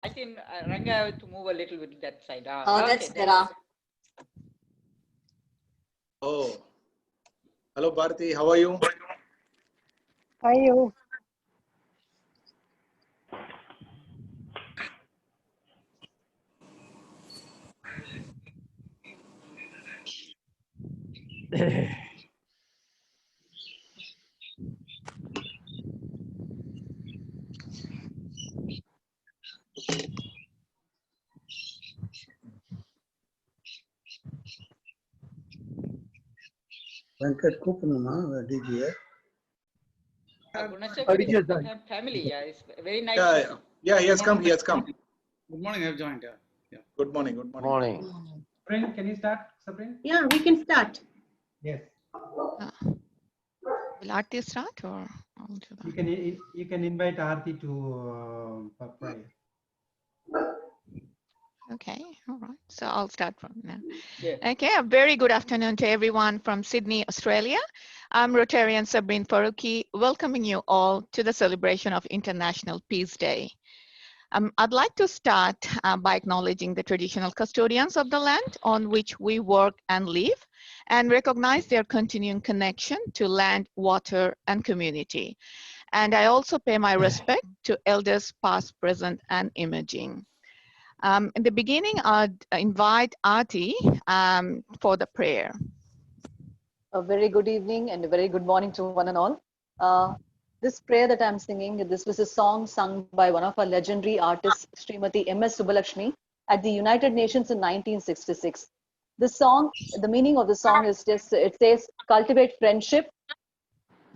I think Ranga have to move a little bit that side. Oh, that's better. Oh, hello Bharati, how are you? How are you? Venkat கூப்பிடணுமா டிஜியை? Family, yeah, it's very nice. Yeah, he has come. He has come. Good morning, I have joined. Yeah. Good morning. Good morning. Sabrin, can you start, Sabrin? Yeah, we can start. Yes. Will Aarti start or I'll do that? You can invite Aarti to pray. Okay, all right. So I'll start from now. Yeah. Okay, a very good afternoon to everyone from Sydney, Australia. I'm Rotarian Sabrin Faruqi, welcoming you all to the celebration of International Peace Day. I'd like to start by acknowledging the traditional custodians of the land on which we work and live, and recognize their continuing connection to land, water, and community. And I also pay my respect to elders past, present, and emerging. In the beginning, I'd invite Aarti for the prayer. A very good evening and a very good morning to one and all. This prayer that I'm singing, this was a song sung by one of our legendary artists, Srimati M.S. Subbalakshmi, at the United Nations in 1966. The song, the meaning of the song is just, it says, cultivate friendship,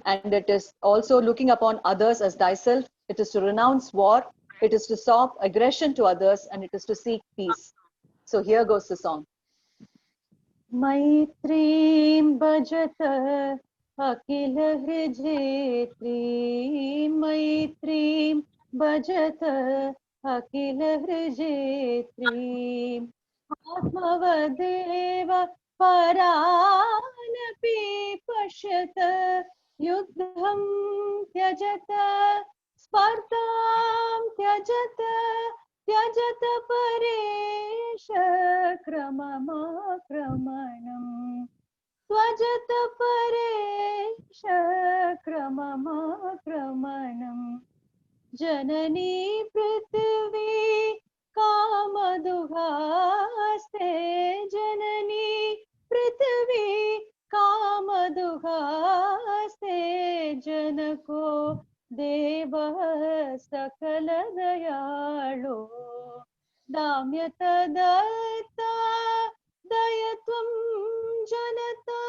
and it is also looking upon others as thyself. It is to renounce war, it is to stop aggression to others, and it is to seek peace. So here goes the song. Maitrim bhajata akil hrijetrim, Maitrim bhajata akil hrijetrim, Atmavadeva paranapi pashyata, Yudham tyajata spardham tyajata, Tyajata paresha kramamakramanam, Twajata paresha kramamakramanam, Janani prithvi kamaduhaste, Janani prithvi kamaduhaste, Janako Deva sakala dayalo, damyata datta dayatvam janata,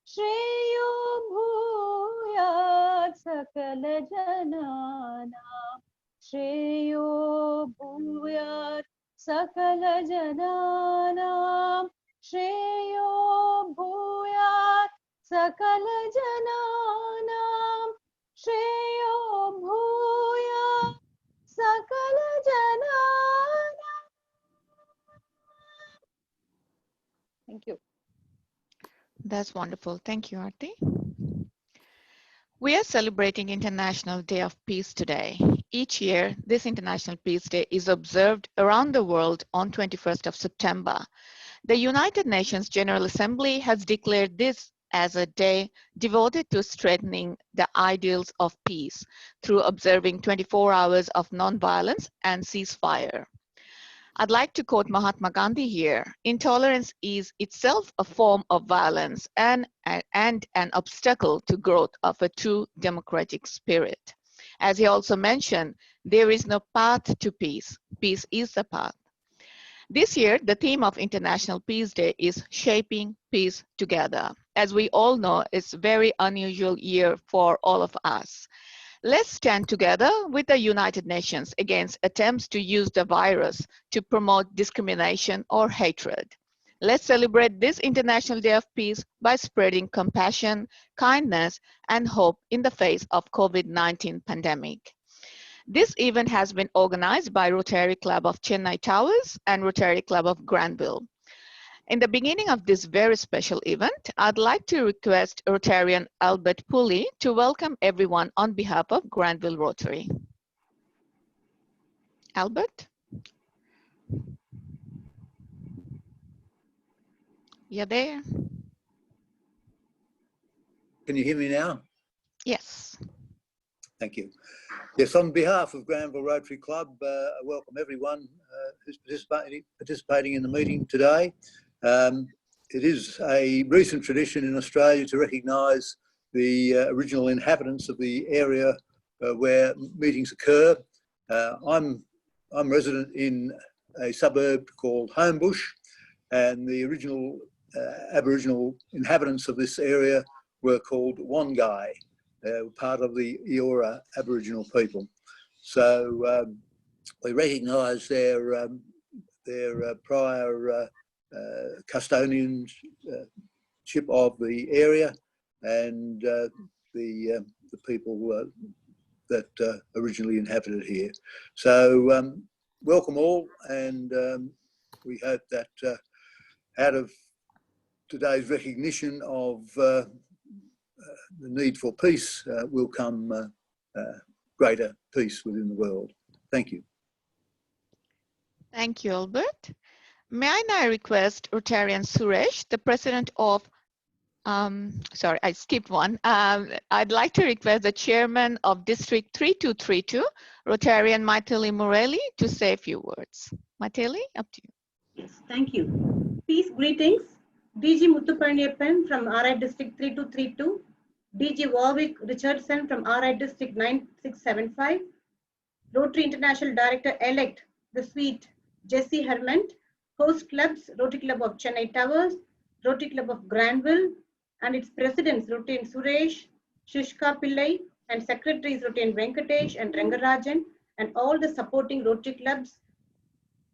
shreyo bhuyat sakala janana, shreyo bhuyat sakala janana, shreyo bhuyat sakala janana, Shreyo bhuya sakala janana. Thank you. That's wonderful. Thank you, Aarti. We are celebrating International Day of Peace today. Each year, this International Peace Day is observed around the world on 21st of September. The United Nations General Assembly has declared this as a day devoted to strengthening the ideals of peace through observing 24 hours of nonviolence and ceasefire. I'd like to quote Mahatma Gandhi here. Intolerance is itself a form of violence and an obstacle to growth of a true democratic spirit. As he also mentioned, there is no path to peace. Peace is the path. This year, the theme of International Peace Day is Shaping Peace Together. As we all know, it's a very unusual year for all of us. Let's stand together with the United Nations against attempts to use the virus to promote discrimination or hatred. Let's celebrate this International Day of Peace by spreading compassion, kindness, and hope in the face of COVID-19 pandemic. This event has been organized by Rotary Club of Chennai Towers and Rotary Club of Granville. In the beginning of this very special event, I'd like to request Rotarian Albert Pulley to welcome everyone on behalf of Granville Rotary. Albert? you're there? Can you hear me now? Yes. Thank you. Yes, on behalf of Granville Rotary Club, I welcome everyone who's participating in the meeting today. It is a recent tradition in Australia to recognise the original inhabitants of the area where meetings occur. I'm resident in a suburb called Homebush, and the original Aboriginal inhabitants of this area were called Wangai, part of the Eora Aboriginal people. So we recognise their prior custodianship of the area and the people that originally inhabited here. So welcome all, and we hope that out of today's recognition of the need for peace will come greater peace within the world. Thank you. Thank you, Albert. May I now request Rotarian Suresh, the president of, sorry, I skipped one. I'd like to request the chairman of District 3232, Rotarian Maithili Murali, to say a few words. Maithili, up to you. Yes, thank you. Peace greetings. DG Muthupaniappan from RI District 3232, DG Warwick Richardson from RI District 9675, Rotary International Director-elect, the sweet Jessie Hermant, host clubs, Rotary Club of Chennai Towers, Rotary Club of Granville, and its presidents, Rotarian Suresh, Shushka Pillai, and secretaries, Rotarian Venkatesh and Rangarajan, and all the supporting Rotary clubs,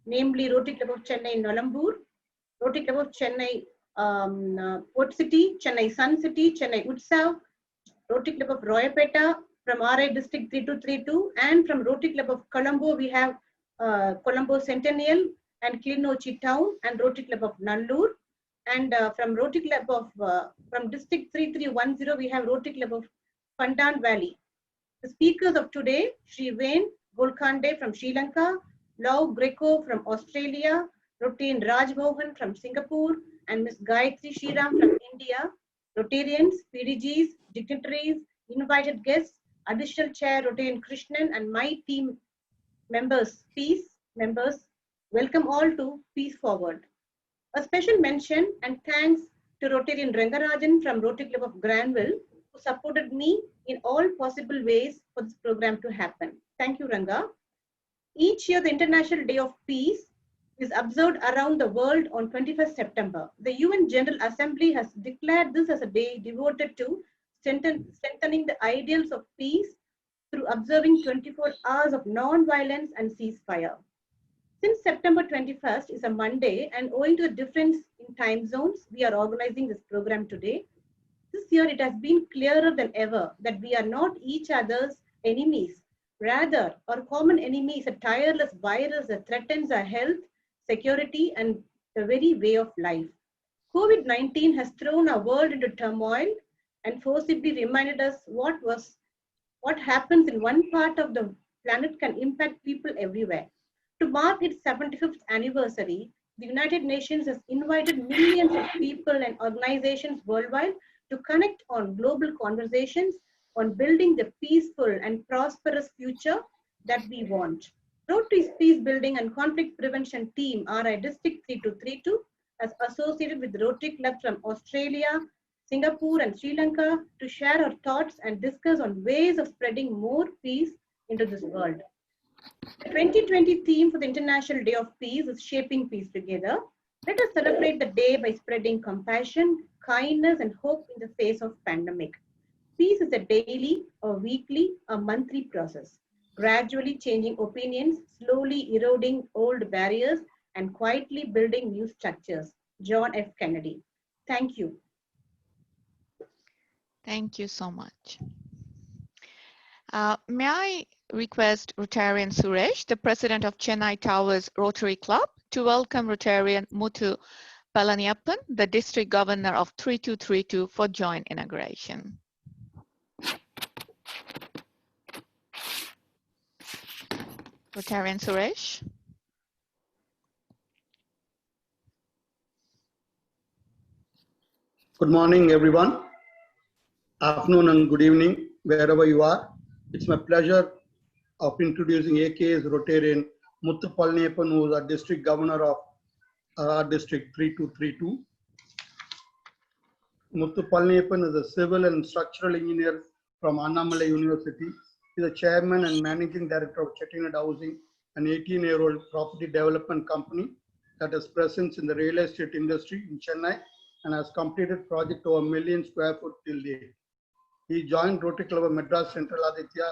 namely Rotary Club of Chennai Nolambur, Rotary Club of Chennai Port City, Chennai Sun City, Chennai Utsav, Rotary Club of Royapeta from RI District 3232, and from Rotary Club of Colombo we have Colombo Centennial and Kilinochchi Town, and Rotary Club of Nallur, and from Rotary Club of from District 3310 we have Rotary Club of Pandan Valley. The speakers of today, Sri Wayne Golkande from Sri Lanka, Lau Greco from Australia, Rotarian Raj Mohan from Singapore, and Ms. Gayatri Shriram from India, Rotarians, PDGs, dignitaries, invited guests, additional chair Rotarian Krishnan, and my team members, peace members, welcome all to Peace Forward. A special mention and thanks to Rotarian Rangarajan from Rotary Club of Granville, who supported me in all possible ways for this program to happen. Thank you, Ranga. Each year, the International Day of Peace is observed around the world on 21st September. The UN General Assembly has declared this as a day devoted to strengthening the ideals of peace through observing 24 hours of non-violence and ceasefire. Since September 21st is a Monday, and owing to the difference in time zones, we are organizing this program today. This year, it has been clearer than ever that we are not each other's enemies. Rather, our common enemy is a tireless virus that threatens our health, security, and the very way of life. COVID-19 has thrown our world into turmoil and forcibly reminded us what happens in one part of the planet can impact people everywhere. To mark its 75th anniversary, the United Nations has invited millions of people and organizations worldwide to connect on global conversations on building the peaceful and prosperous future that we want. Rotary's Peace Building and Conflict Prevention Team, RI District 3232, has associated with Rotary Clubs from Australia, Singapore, and Sri Lanka to share our thoughts and discuss on ways of spreading more peace into this world. The 2020 theme for the International Day of Peace is Shaping Peace Together. Let us celebrate the day by spreading compassion, kindness, and hope in the face of pandemic. Peace is a daily, a weekly, a monthly process, gradually changing opinions, slowly eroding old barriers, and quietly building new structures. John F. Kennedy. Thank you. Thank you so much. May I request Rotarian Suresh, the president of Chennai Towers Rotary Club, to welcome Rotarian Muthu Palaniappan, the district governor of 3232, for joint inauguration. Rotarian Suresh. Good morning, everyone. Afternoon and good evening, wherever you are. It's my pleasure of introducing AKA's Rotarian Muthu Palniyappan, who is our district governor of our district 3232. Muthu Palniyappan is a civil and structural engineer from Annamalai University. He is the chairman and managing director of Chennai Towers, an 18-year-old property development company that has presence in the real estate industry in Chennai and has completed project over 1 million square foot till date. He joined Rotary Club of Madras Central Aditya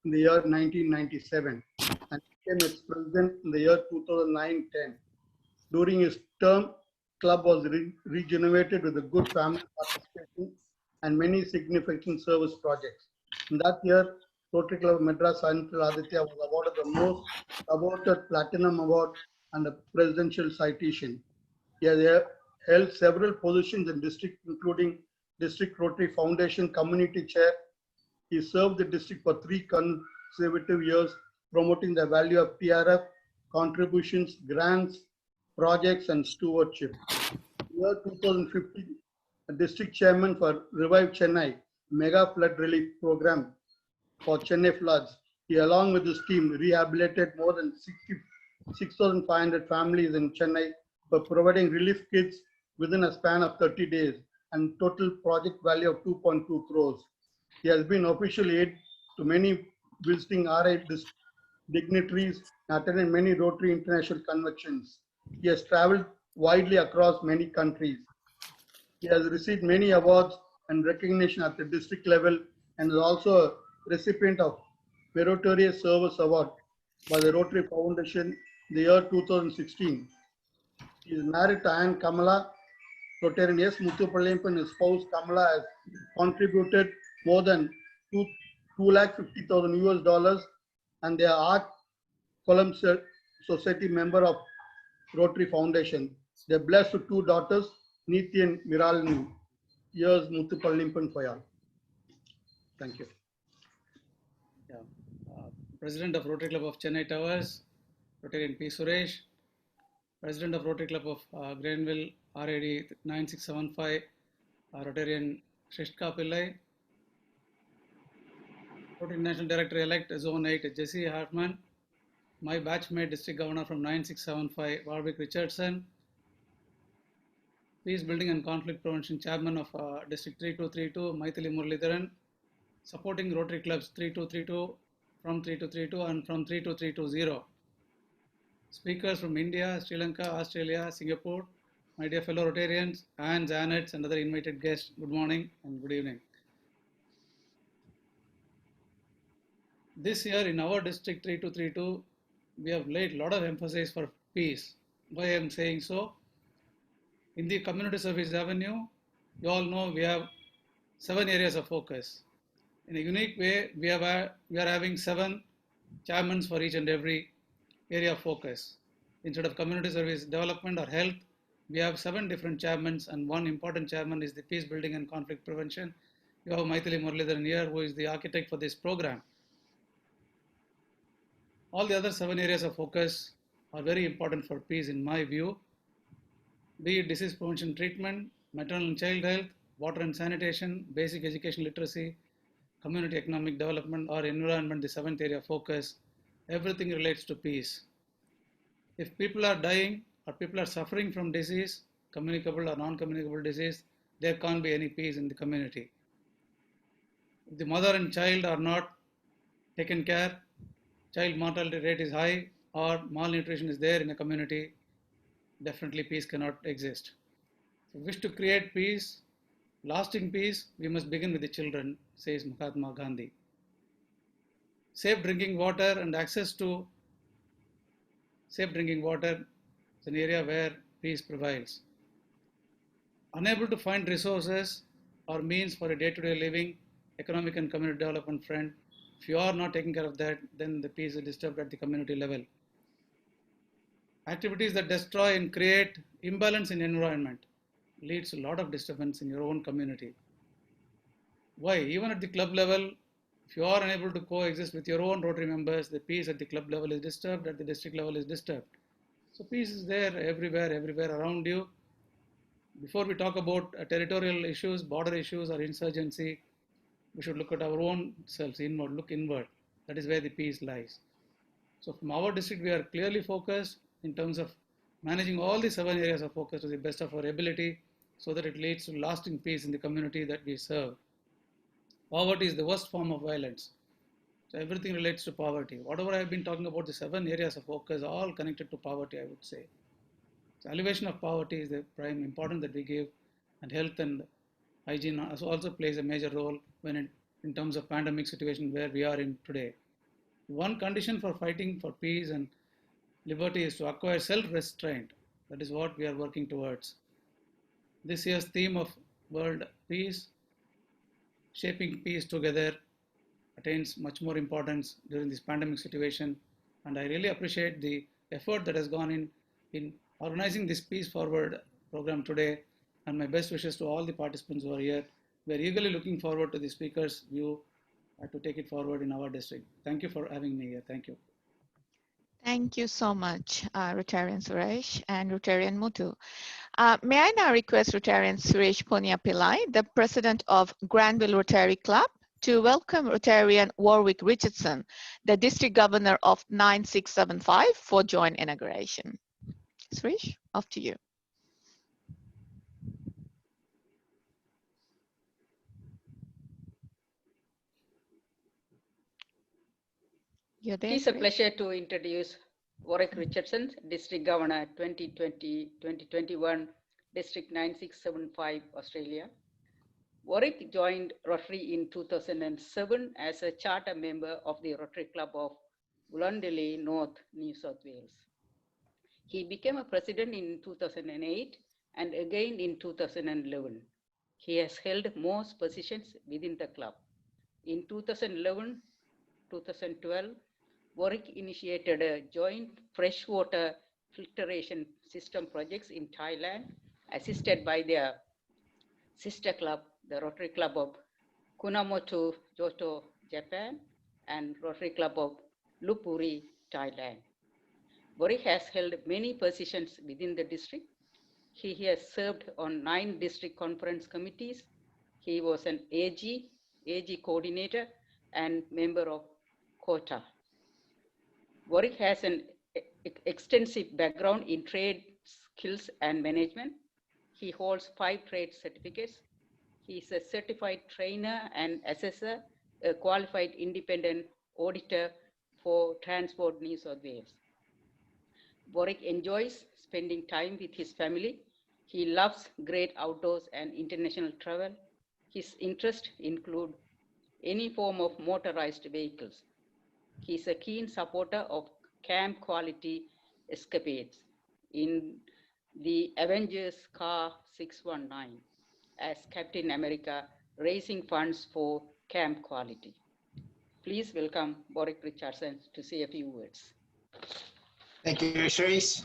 in the year 1997 and became its president in the year 2009-10. During his term, club was regenerated with a good family participation and many significant service projects. In that year, Rotary Club of Madras Central Aditya was awarded the most awarded Platinum Award and a presidential citation. He has held several positions in district, including District Rotary Foundation Community Chair. He served the district for 3 consecutive years, promoting the value of PRF, contributions, grants, projects, and stewardship. In the year 2015, a district chairman for Revive Chennai Mega Flood Relief Program for Chennai floods. He, along with his team, rehabilitated more than 6,500 families in Chennai for providing relief kits within a span of 30 days and total project value of 2.2 crores. He has been official aide to many visiting RI dignitaries and attended many Rotary International conventions. He has traveled widely across many countries. He has received many awards and recognition at the district level and is also a recipient of Meritorious Service Award by the Rotary Foundation in the year 2016. He is married to Anne Kamala Rotarian. Yes, Muthu Palniyappan, his spouse Kamala, has contributed more than $250,000 US, and they are Art Column Society member of Rotary Foundation. They are blessed with 2 daughters, Neeti and Miralini. Here's Muthu Palniyappan for y'all. Thank you. Yeah. President of Rotary Club of Chennai Towers, Rotarian P. Suresh. President of Rotary Club of Granville RID 9675, Rotarian Shrishtka Pillai. Rotary National Director-elect Zone 8 Jesse Hartman. My batchmate District Governor from 9675 Warwick Richardson. Peace Building and Conflict Prevention Chairman of District 3232 Maithili Muralidharan. Supporting Rotary Clubs 3232 from 3232 and from 32320. Speakers from India, Sri Lanka, Australia, Singapore, my dear fellow Rotarians, and Janets and other invited guests, good morning and good evening. This year in our district 3232, we have laid a lot of emphasis for peace. Why I am saying so? In the community service avenue, you all know we have 7 areas of focus. In a unique way, we are having 7 chairmen for each and every area of focus. Instead of community service development or health, we have 7 different chairmen, and one important chairman is the peace building and conflict prevention. You have Maithili Muralidharan here, who is the architect for this program. All the other 7 areas of focus are very important for peace in my view, be it disease prevention treatment, maternal and child health, water and sanitation, basic education literacy, community economic development, or environment, the 7th area of focus. Everything relates to peace. If people are dying or people are suffering from disease, communicable or non-communicable disease, there can't be any peace in the community. If the mother and child are not taken care, child mortality rate is high, or malnutrition is there in a community, definitely peace cannot exist. If we wish to create peace, lasting peace, we must begin with the children, says Mahatma Gandhi. Safe drinking water and access to safe drinking water is an area where peace prevails. Unable to find resources or means for a day-to-day living, economic and community development front, if you are not taking care of that, then the peace is disturbed at the community level. Activities that destroy and create imbalance in environment leads to a lot of disturbance in your own community. Why? Even at the club level, if you are unable to coexist with your own Rotary members, the peace at the club level is disturbed, at the district level is disturbed. So peace is there everywhere around you. before we talk about territorial issues, border issues, or insurgency, we should look at our own selves, inward, look inward. That is where the peace lies. So from our district, we are clearly focused in terms of managing all the 7 areas of focus to the best of our ability so that it leads to lasting peace in the community that we serve. Poverty is the worst form of violence. So everything relates to poverty. Whatever I've been talking about, the 7 areas of focus are all connected to poverty, I would say. So elevation of poverty is the prime importance that we give, and health and hygiene also plays a major role when in terms of pandemic situation where we are in today. One condition for fighting for peace and liberty is to acquire self-restraint. That is what we are working towards. This year's theme of World Peace, Shaping Peace Together, attains much more importance during this pandemic situation. And I really appreciate the effort that has gone in organizing this Peace Forward program today. And my best wishes to all the participants who are here. We are eagerly looking forward to the speaker's view to take it forward in our district. Thank you for having me here. Thank you. Thank you so much, Rotarian Suresh and Rotarian Muthu. May I now request Rotarian Suresh Ponia Pillai, the president of Granville Rotary Club, to welcome Rotarian Warwick Richardson, the district governor of 9675, for joint inauguration. Suresh, off to you. You're there, It is a Suresh? pleasure to introduce Warwick Richardson, District Governor 2020-2021, District 9675, Australia. Warwick joined Rotary in 2007 as a charter member of the Rotary Club of Wollondilly, North New South Wales. He became a president in 2008 and again in 2011. He has held most positions within the club. In 2011-2012, Warwick initiated a joint freshwater filtration system projects in Thailand, assisted by their sister club, the Rotary Club of Kunamoto, Johto, Japan, and Rotary Club of Lopburi, Thailand. Warwick has held many positions within the district. He has served on 9 district conference committees. He was an AG coordinator, and member of Quota. Warwick has an extensive background in trade skills and management. He holds 5 trade certificates. He is a certified trainer and assessor, a qualified independent auditor for Transport New South Wales. Warwick enjoys spending time with his family. He loves great outdoors and international travel. His interests include any form of motorized vehicles. He is a keen supporter of camp quality escapades in the Avengers Car 619 as Captain America, raising funds for camp quality. Please welcome Warwick Richardson to say a few words. Thank you, Suresh.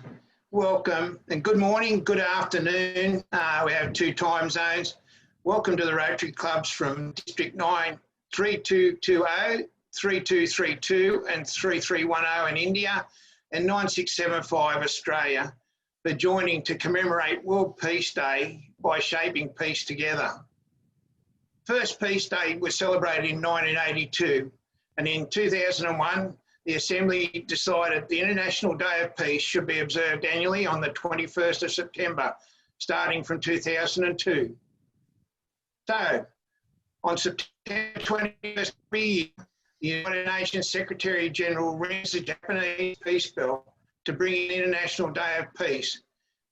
Welcome and good morning, good afternoon. We have 2 time zones. Welcome to the Rotary Clubs from District 9, 3220, 3232 and 3310 in India and 9675 Australia for joining to commemorate World Peace Day by shaping peace together. First Peace Day was celebrated in 1982, and in 2001, the Assembly decided the International Day of Peace should be observed annually on the 21st of September, starting from 2002. So, on September 21st every year, the United Nations Secretary General rings the Japanese peace bell to bring in International Day of Peace.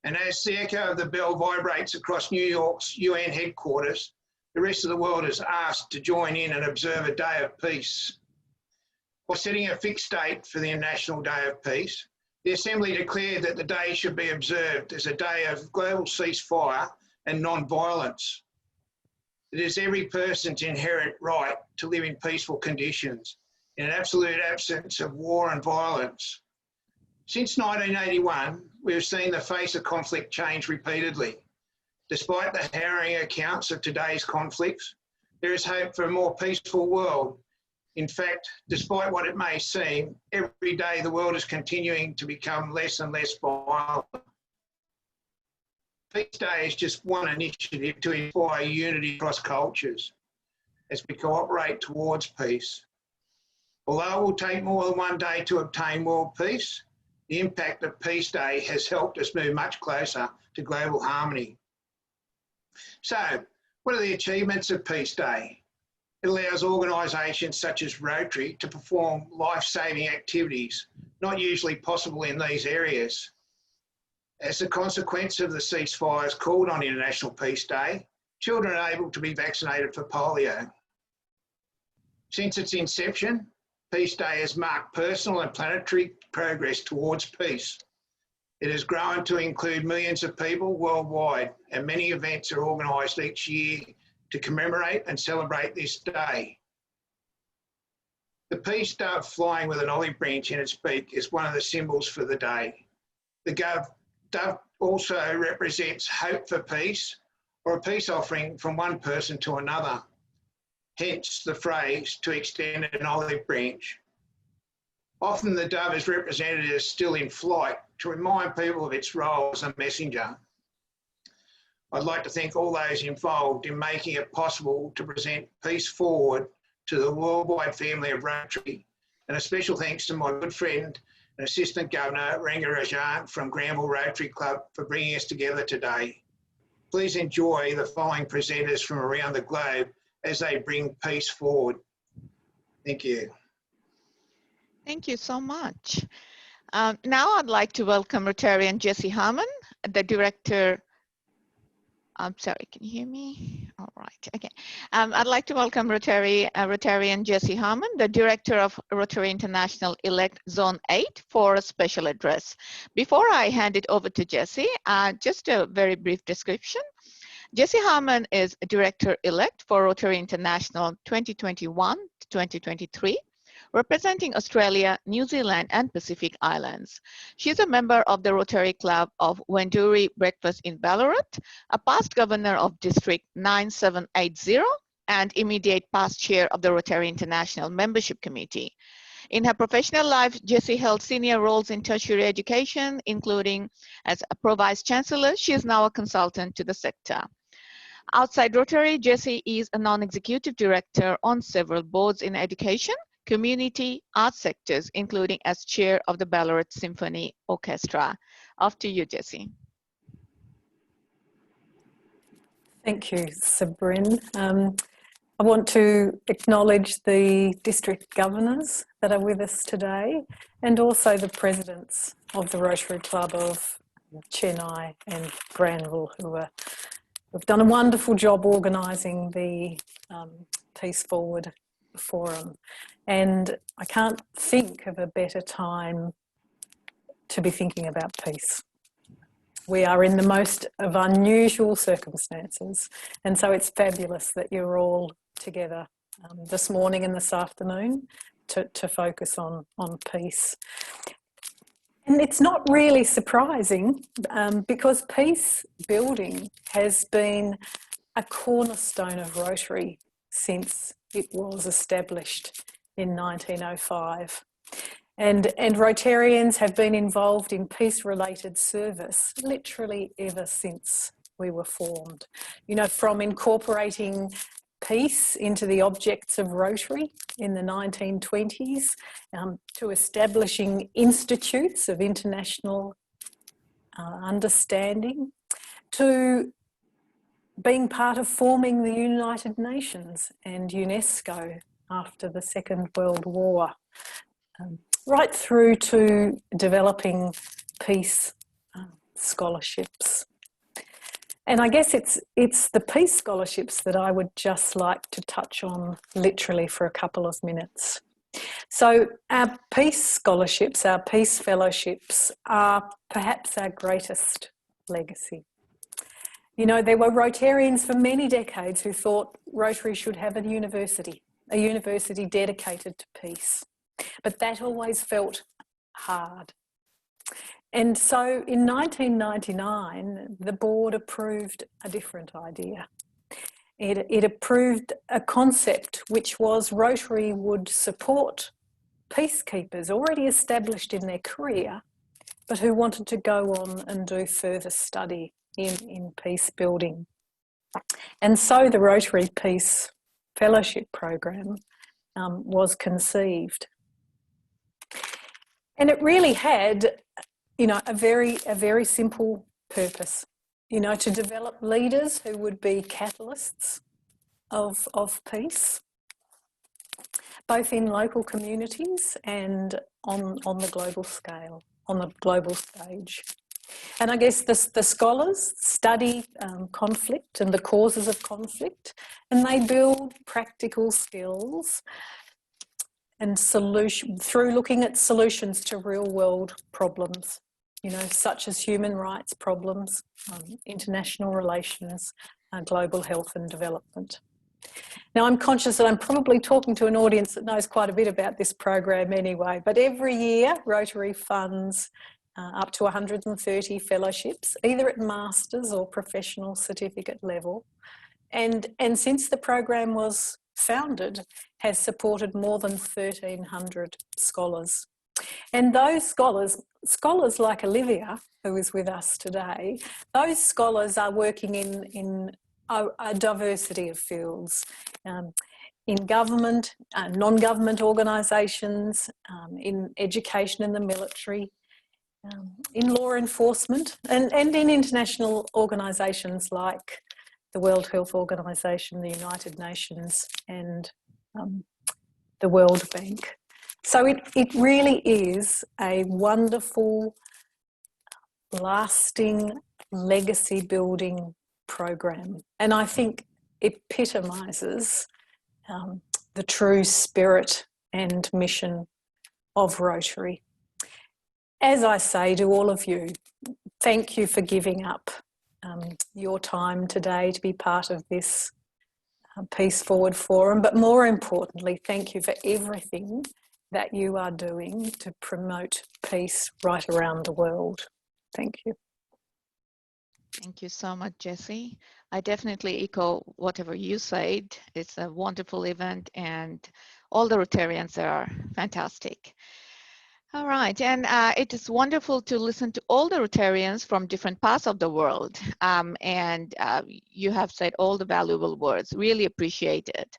And as the echo of the bell vibrates across New York's UN headquarters, the rest of the world is asked to join in and observe a day of peace. While setting a fixed date for the International Day of Peace, the Assembly declared that the day should be observed as a day of global ceasefire and non-violence. It is every person's inherent right to live in peaceful conditions, in an absolute absence of war and violence. Since 1981, we have seen the face of conflict change repeatedly. Despite the harrowing accounts of today's conflicts, there is hope for a more peaceful world. In fact, despite what it may seem, every day the world is continuing to become less and less violent. Peace Day is just one initiative to inspire unity across cultures as we cooperate towards peace. Although it will take more than one day to obtain world peace, the impact of Peace Day has helped us move much closer to global harmony. So, what are the achievements of Peace Day? It allows organisations such as Rotary to perform life-saving activities not usually possible in these areas. As a consequence of the ceasefires called on International Peace Day, children are able to be vaccinated for polio. Since its inception, Peace Day has marked personal and planetary progress towards peace. It has grown to include millions of people worldwide, and many events are organised each year to commemorate and celebrate this day. The peace dove flying with an olive branch in its beak is one of the symbols for the day. The dove also represents hope for peace, or a peace offering from one person to another. Hence the phrase, to extend an olive branch. Often the dove is represented as still in flight to remind people of its role as a messenger. I'd like to thank all those involved in making it possible to present Peace Forward to the worldwide family of Rotary, and a special thanks to my good friend and Assistant Governor Ranga Rajan from Granville Rotary Club for bringing us together today. Please enjoy the following presenters from around the globe as they bring peace forward. Thank you. Thank you so much. Now I'd like to welcome Rotarian Jessie Harmon, the Director. I'm sorry, can you hear me? All right, okay. I'd like to welcome Rotarian Jessie Harmon, the Director of Rotary International Elect Zone 8 for a special address. Before I hand it over to Jessie, just a very brief description. Jessie Harmon is Director-elect for Rotary International 2021 to 2023, representing Australia, New Zealand, and Pacific Islands. She is a member of the Rotary Club of Wenduri Breakfast in Ballarat, a past governor of District 9780, and immediate past chair of the Rotary International Membership Committee. In her professional life, Jessie held senior roles in tertiary education, including as a Pro-Vice Chancellor. She is now a consultant to the sector. Outside Rotary, Jessie is a non-executive director on several boards in education, community, arts sectors, including as chair of the Ballarat Symphony Orchestra. Off to you, Jessie. Thank you, Sabrin. I want to acknowledge the district governors that are with us today, and also the presidents of the Rotary Club of Chennai and Granville, who have done a wonderful job organising the Peace Forward Forum. And I can't think of a better time to be thinking about peace. We are in the most of unusual circumstances, and so it's fabulous that you're all together this morning and this afternoon to focus on peace. And it's not really surprising because peace building has been a cornerstone of Rotary since it was established in 1905. And Rotarians have been involved in peace-related service literally ever since we were formed. You know, from incorporating peace into the objects of Rotary in the 1920s, to establishing institutes of international understanding, to being part of forming the United Nations and UNESCO after the Second World War, right through to developing peace scholarships. And I guess it's the peace scholarships that I would just like to touch on literally for a couple of minutes. So our peace scholarships, our peace fellowships are perhaps our greatest legacy. You know, there were Rotarians for many decades who thought Rotary should have a university dedicated to peace. But that always felt hard. And so in 1999, the board approved a different idea. It approved a concept which was Rotary would support peacekeepers already established in their career, but who wanted to go on and do further study in peace building. And so the Rotary Peace Fellowship Program was conceived. And it really had, you know, a very simple purpose, you know, to develop leaders who would be catalysts of peace, both in local communities and on the global scale, on the global stage. And I guess the scholars study conflict and the causes of conflict, and they build practical skills and through looking at solutions to real world problems, you know, such as human rights problems, international relations, global health and development. Now, I'm conscious that I'm probably talking to an audience that knows quite a bit about this program anyway, but every year Rotary funds up to 130 fellowships, either at master's or professional certificate level. And since the program was founded, has supported more than 1,300 scholars. And those scholars like Olivia, who is with us today, those scholars are working in a diversity of fields, in government, non-government organisations, in education and the military, in law enforcement, and in international organisations like the World Health Organization, the United Nations, and the World Bank. So it really is a wonderful, lasting, legacy building program. And I think epitomises the true spirit and mission of Rotary. As I say to all of you, thank you for giving up your time today to be part of this Peace Forward Forum, but more importantly, thank you for everything that you are doing to promote peace right around the world. Thank you. Thank you so much, Jessie. I definitely echo whatever you said. It's a wonderful event and all the Rotarians are fantastic. All right, and it is wonderful to listen to all the Rotarians from different parts of the world. You have said all the valuable words, really appreciate it.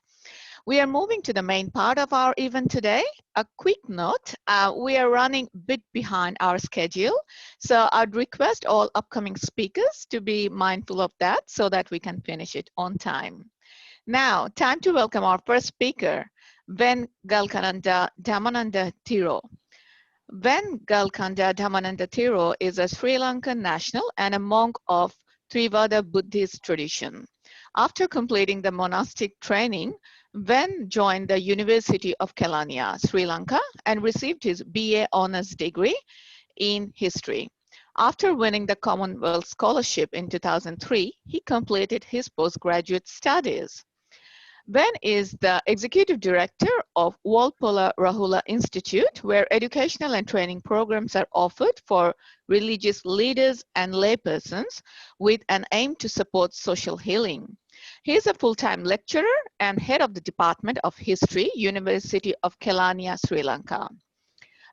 We are moving to the main part of our event today. A quick note, we are running a bit behind our schedule. So I'd request all upcoming speakers to be mindful of that so that we can finish it on time. Now, time to welcome our first speaker, Ben Galkananda Damananda Tiro. Ben Galkanda Dhamananda Tiro is a Sri Lankan national and a monk of Theravada Buddhist tradition. After completing the monastic training, Ben joined the University of Kelaniya, Sri Lanka, and received his BA Honours degree in history. After winning the Commonwealth Scholarship in 2003, he completed his postgraduate studies. Ben is the Executive Director of Walpola Rahula Institute, where educational and training programs are offered for religious leaders and laypersons with an aim to support social healing. He is a full-time lecturer and head of the Department of History, University of Kelaniya, Sri Lanka.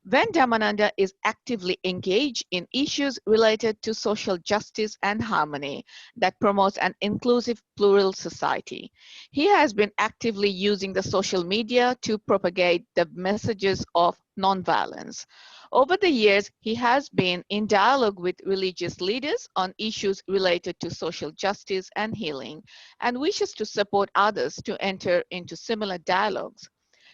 Ben Dhamananda is actively engaged in issues related to social justice and harmony that promotes an inclusive, plural society. He has been actively using the social media to propagate the messages of nonviolence. Over the years, he has been in dialogue with religious leaders on issues related to social justice and healing, and wishes to support others to enter into similar dialogues.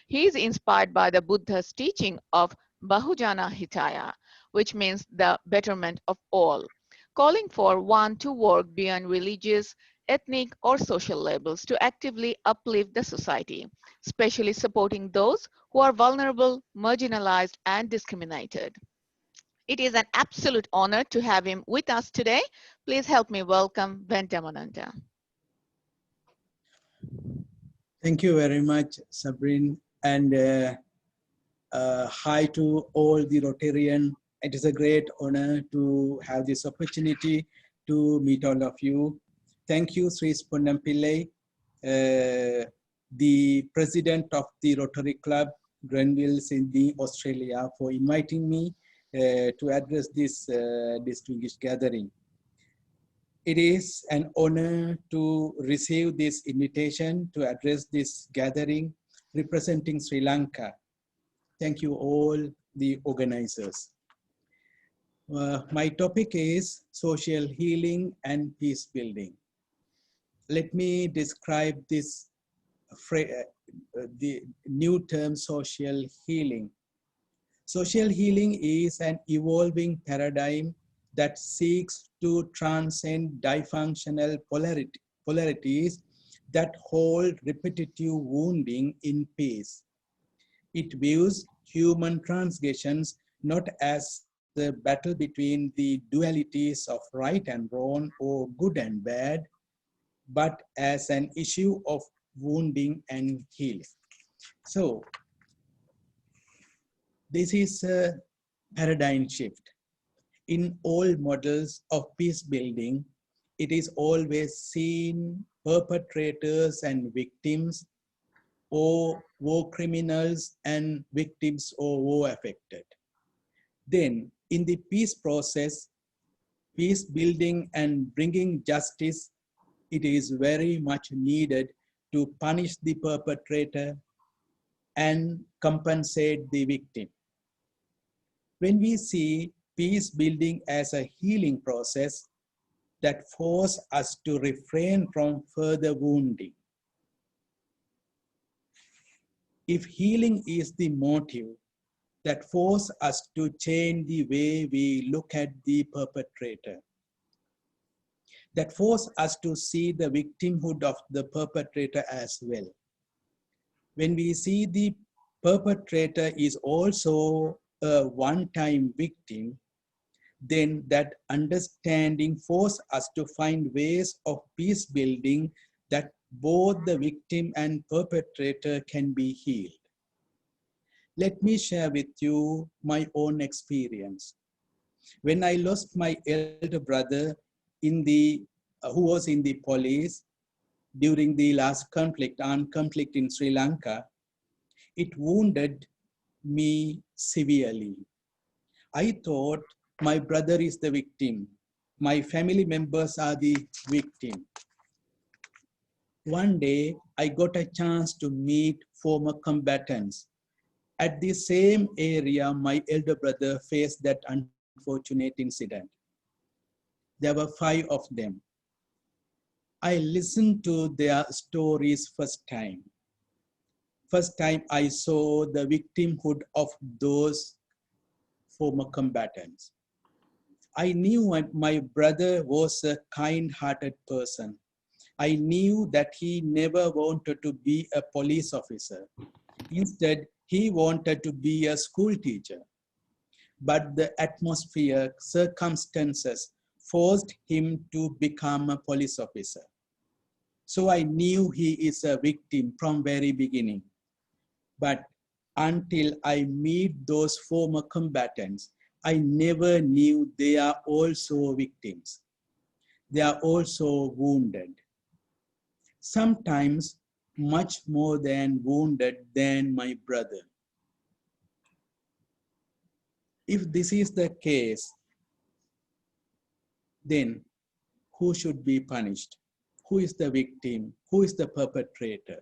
He is inspired by the Buddha's teaching of Bahujana Hitaya, which means the betterment of all, calling for one to work beyond religious, ethnic, or social labels to actively uplift the society, especially supporting those who are vulnerable, marginalized, and discriminated. It is an absolute honor to have him with us today. Please help me welcome Ben Dhamananda. Thank you very much, Sabrine, and hi to all the Rotarian. It is a great honor to have this opportunity to meet all of you. Thank you, Sri Sponnam Pillai, the president of the Rotary Club, Granville, Sydney, Australia, for inviting me to address this distinguished gathering. It is an honor to receive this invitation to address this gathering representing Sri Lanka. Thank you all the organizers. My topic is social healing and peace building. Let me describe this the new term social healing. Social healing is an evolving paradigm that seeks to transcend dysfunctional polarities that hold repetitive wounding in peace. It views human transgressions not as the battle between the dualities of right and wrong or good and bad, but as an issue of wounding and healing. So, this is a paradigm shift. In all models of peace building, it is always seen perpetrators and victims, or war criminals and victims or war affected. Then, in the peace process, peace building and bringing justice, it is very much needed to punish the perpetrator and compensate the victim. When we see peace building as a healing process that forces us to refrain from further wounding. If healing is the motive that forces us to change the way we look at the perpetrator, that forces us to see the victimhood of the perpetrator as well. When we see the perpetrator is also a one-time victim, then that understanding forces us to find ways of peace building that both the victim and perpetrator can be healed. Let me share with you my own experience. When I lost my elder brother who was in the police during the last armed conflict in Sri Lanka, it wounded me severely. I thought my brother is the victim. My family members are the victim. One day, I got a chance to meet former combatants. At the same area, my elder brother faced that unfortunate incident. There were 5 of them. I listened to their stories first time. First time I saw the victimhood of those former combatants. I knew my brother was a kind-hearted person. I knew that he never wanted to be a police officer. Instead, he wanted to be a school teacher. But the atmosphere, circumstances forced him to become a police officer. So I knew he is a victim from very beginning. But until I meet those former combatants, I never knew they are also victims. They are also wounded. Sometimes much more than wounded than my brother. If this is the case, then who should be punished? Who is the victim? Who is the perpetrator?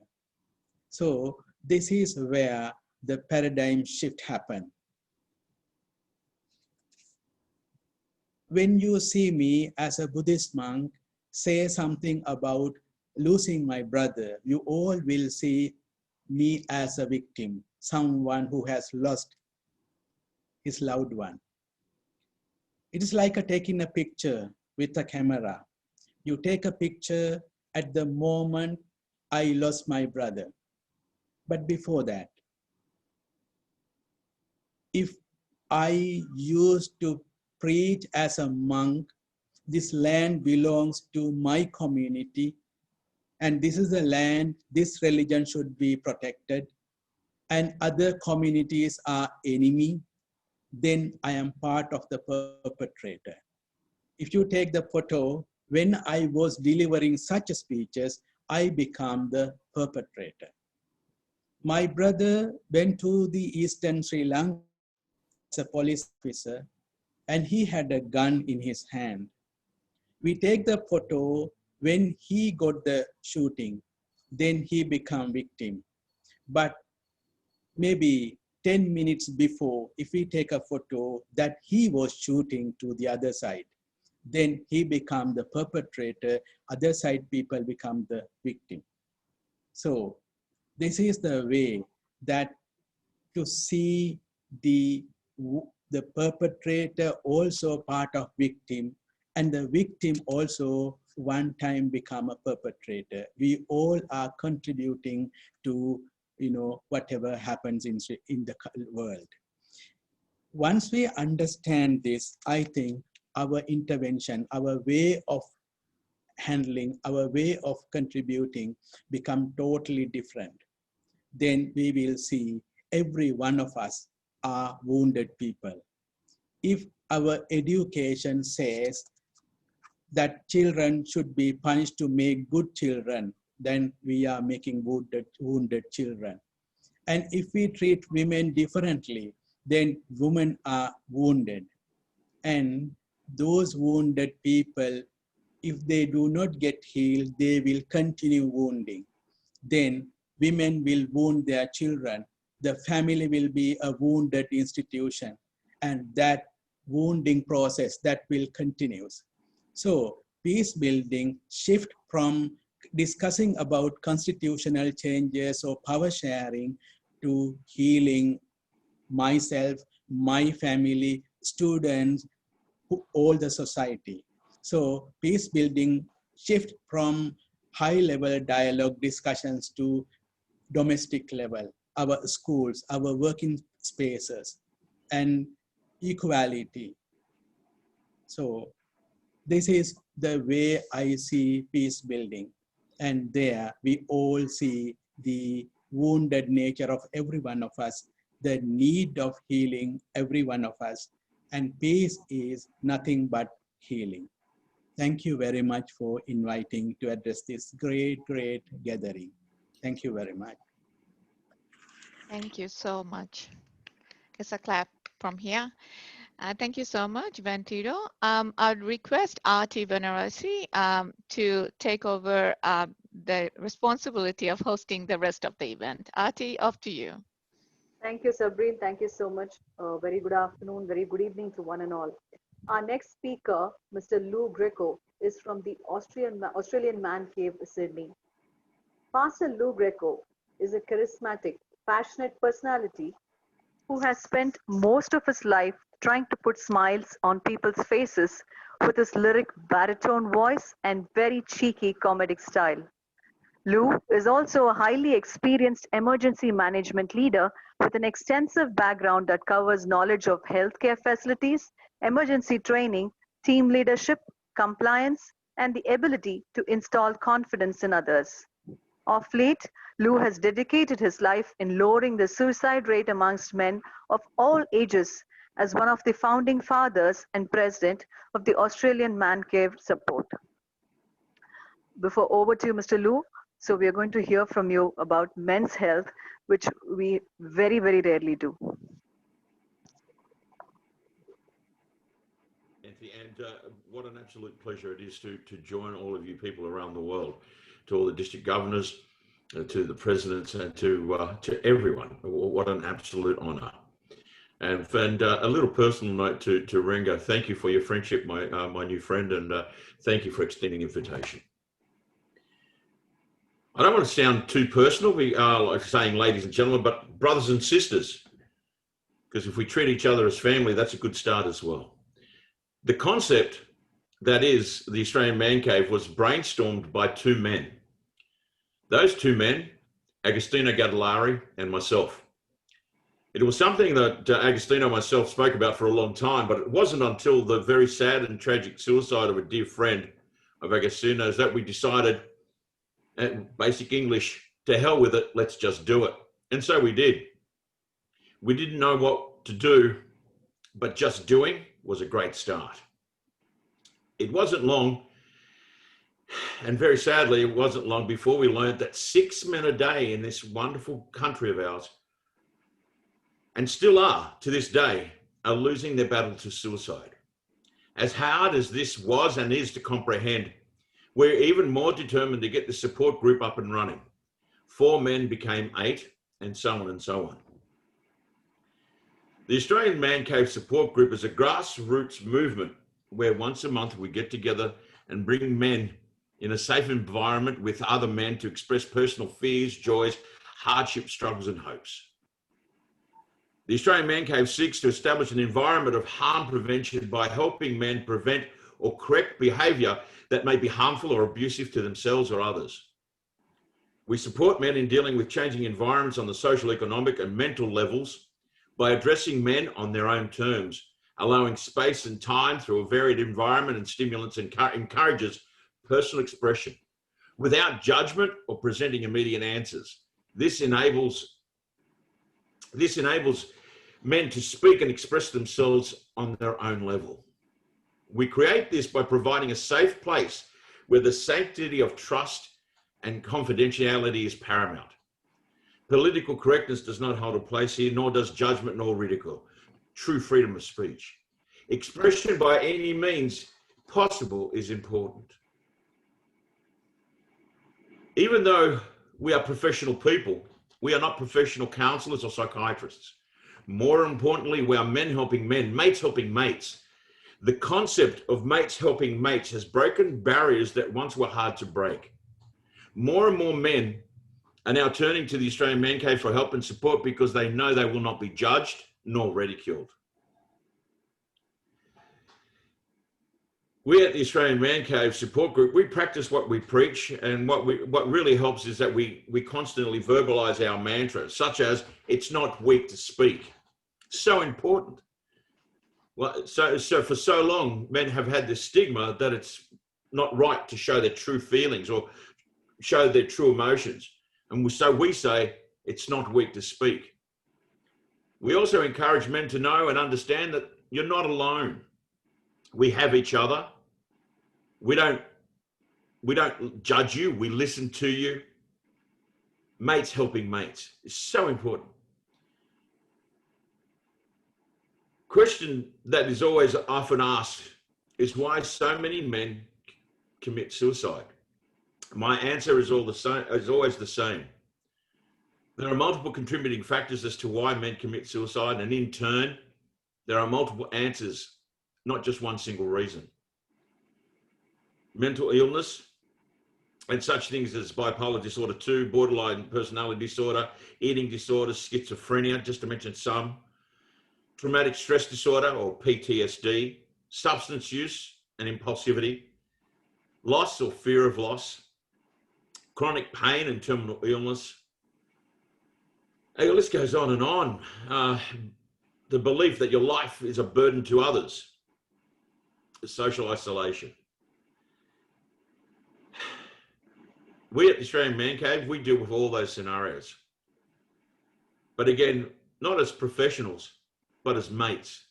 So this is where the paradigm shift happened. When you see me as a Buddhist monk say something about losing my brother, you all will see me as a victim, someone who has lost his loved one. It is like taking a picture with a camera. You take a picture at the moment I lost my brother. But before that, if I used to preach as a monk, this land belongs to my community, and this is the land, this religion should be protected, and other communities are enemy, then I am part of the perpetrator. If you take the photo, when I was delivering such speeches, I become the perpetrator. My brother went to the eastern Sri Lanka as a police officer, and he had a gun in his hand. we take the photo when he got the shooting, then he become victim. But maybe 10 minutes before, if we take a photo that he was shooting to the other side, then he become the perpetrator, other side people become the victim. So this is the way that to see the perpetrator also part of victim, and the victim also one time become a perpetrator. We all are contributing to, you know, whatever happens in the world. Once we understand this, I think our intervention, our way of handling, our way of contributing become totally different. Then we will see every one of us are wounded people. If our education says that children should be punished to make good children, then we are making wounded children. And if we treat women differently, then women are wounded. And those wounded people, if they do not get healed, they will continue wounding. Then women will wound their children. The family will be a wounded institution. And that wounding process, that will continue. So peace building shift from discussing about constitutional changes or power sharing to healing myself, my family, students, all the society. So peace building shift from high level dialogue discussions to domestic level, our schools, our working spaces, and equality. So this is the way I see peace building. And there we all see the wounded nature of every one of us, the need of healing every one of us. And peace is nothing but healing. Thank you very much for inviting to address this great gathering. Thank you very much. Thank you so much. It's a clap from here. Thank you so much, Ventiro. I'd request RT Venerasi to take over the responsibility of hosting the rest of the event. RT, off to you. Thank you, Sabrine. Thank you so much. Very good afternoon, very good evening to one and all. Our next speaker, Mr. Lou Greco, is from the Australian Man Cave, Sydney. Pastor Lou Greco is a charismatic, passionate personality who has spent most of his life trying to put smiles on people's faces with his lyric baritone voice and very cheeky comedic style. Lou is also a highly experienced emergency management leader with an extensive background that covers knowledge of healthcare facilities, emergency training, team leadership, compliance, and the ability to install confidence in others. Of late, Lou has dedicated his life in lowering the suicide rate amongst men of all ages as one of the founding fathers and president of the Australian Man Cave Support. Before over to you, Mr. Lou. So we are going to hear from you about men's health, which we very rarely do. Anthony, and what an absolute pleasure it is to join all of you people around the world, to all the district governors, to the presidents, and to everyone. What an absolute honour. And a little personal note to Renga. Thank you for your friendship, my new friend, and thank you for extending invitation. I don't want to sound too personal. We are like saying ladies and gentlemen, but brothers and sisters, because if we treat each other as family, that's a good start as well. The concept that is the Australian Man Cave was brainstormed by two men. Those two men, Agostino Gadolari and myself. It was something that Agostino and myself spoke about for a long time, but it wasn't until the very sad and tragic suicide of a dear friend of Agostino's that we decided, at basic English, to hell with it, let's just do it. And so we did. We didn't know what to do, but just doing was a great start. It wasn't long, and very sadly, it wasn't long before we learned that 6 men a day in this wonderful country of ours, and still are to this day, are losing their battle to suicide. As hard as this was and is to comprehend, we're even more determined to get the support group up and running. 4 men became 8, and so on and so on. The Australian Man Cave Support Group is a grassroots movement where once a month we get together and bring men in a safe environment with other men to express personal fears, joys, hardships, struggles, and hopes. The Australian Man Cave seeks to establish an environment of harm prevention by helping men prevent or correct behaviour that may be harmful or abusive to themselves or others. We support men in dealing with changing environments on the social, economic, and mental levels by addressing men on their own terms, allowing space and time through a varied environment and stimulants encourages personal expression without judgment or presenting immediate answers. This enables men to speak and express themselves on their own level. We create this by providing a safe place where the sanctity of trust and confidentiality is paramount. Political correctness does not hold a place here, nor does judgment nor ridicule. True freedom of speech. Expression by any means possible is important. Even though we are professional people, we are not professional counselors or psychiatrists. More importantly, we are men helping men, mates helping mates. The concept of mates helping mates has broken barriers that once were hard to break. More and more men are now turning to the Australian Man Cave for help and support because they know they will not be judged nor ridiculed. We at the Australian Man Cave Support Group, we practice what we preach, and what really helps is that we constantly verbalise our mantras, such as, it's not weak to speak. So important. Well, so for so long, men have had this stigma that it's not right to show their true feelings or show their true emotions. And so we say, it's not weak to speak. We also encourage men to know and understand that you're not alone. We have each other. We don't judge you. We listen to you. Mates helping mates is so important. Question that is always often asked is why so many men commit suicide. My answer is always the same. There are multiple contributing factors as to why men commit suicide, and in turn, there are multiple answers, not just one single reason. Mental illness and such things as bipolar disorder 2, borderline personality disorder, eating disorders, schizophrenia, just to mention some, traumatic stress disorder or PTSD, substance use and impulsivity, loss or fear of loss, chronic pain and terminal illness. The list goes on and on. The belief that your life is a burden to others, social isolation. We at the Australian Man Cave, we deal with all those scenarios. But again, not as professionals, but as mates.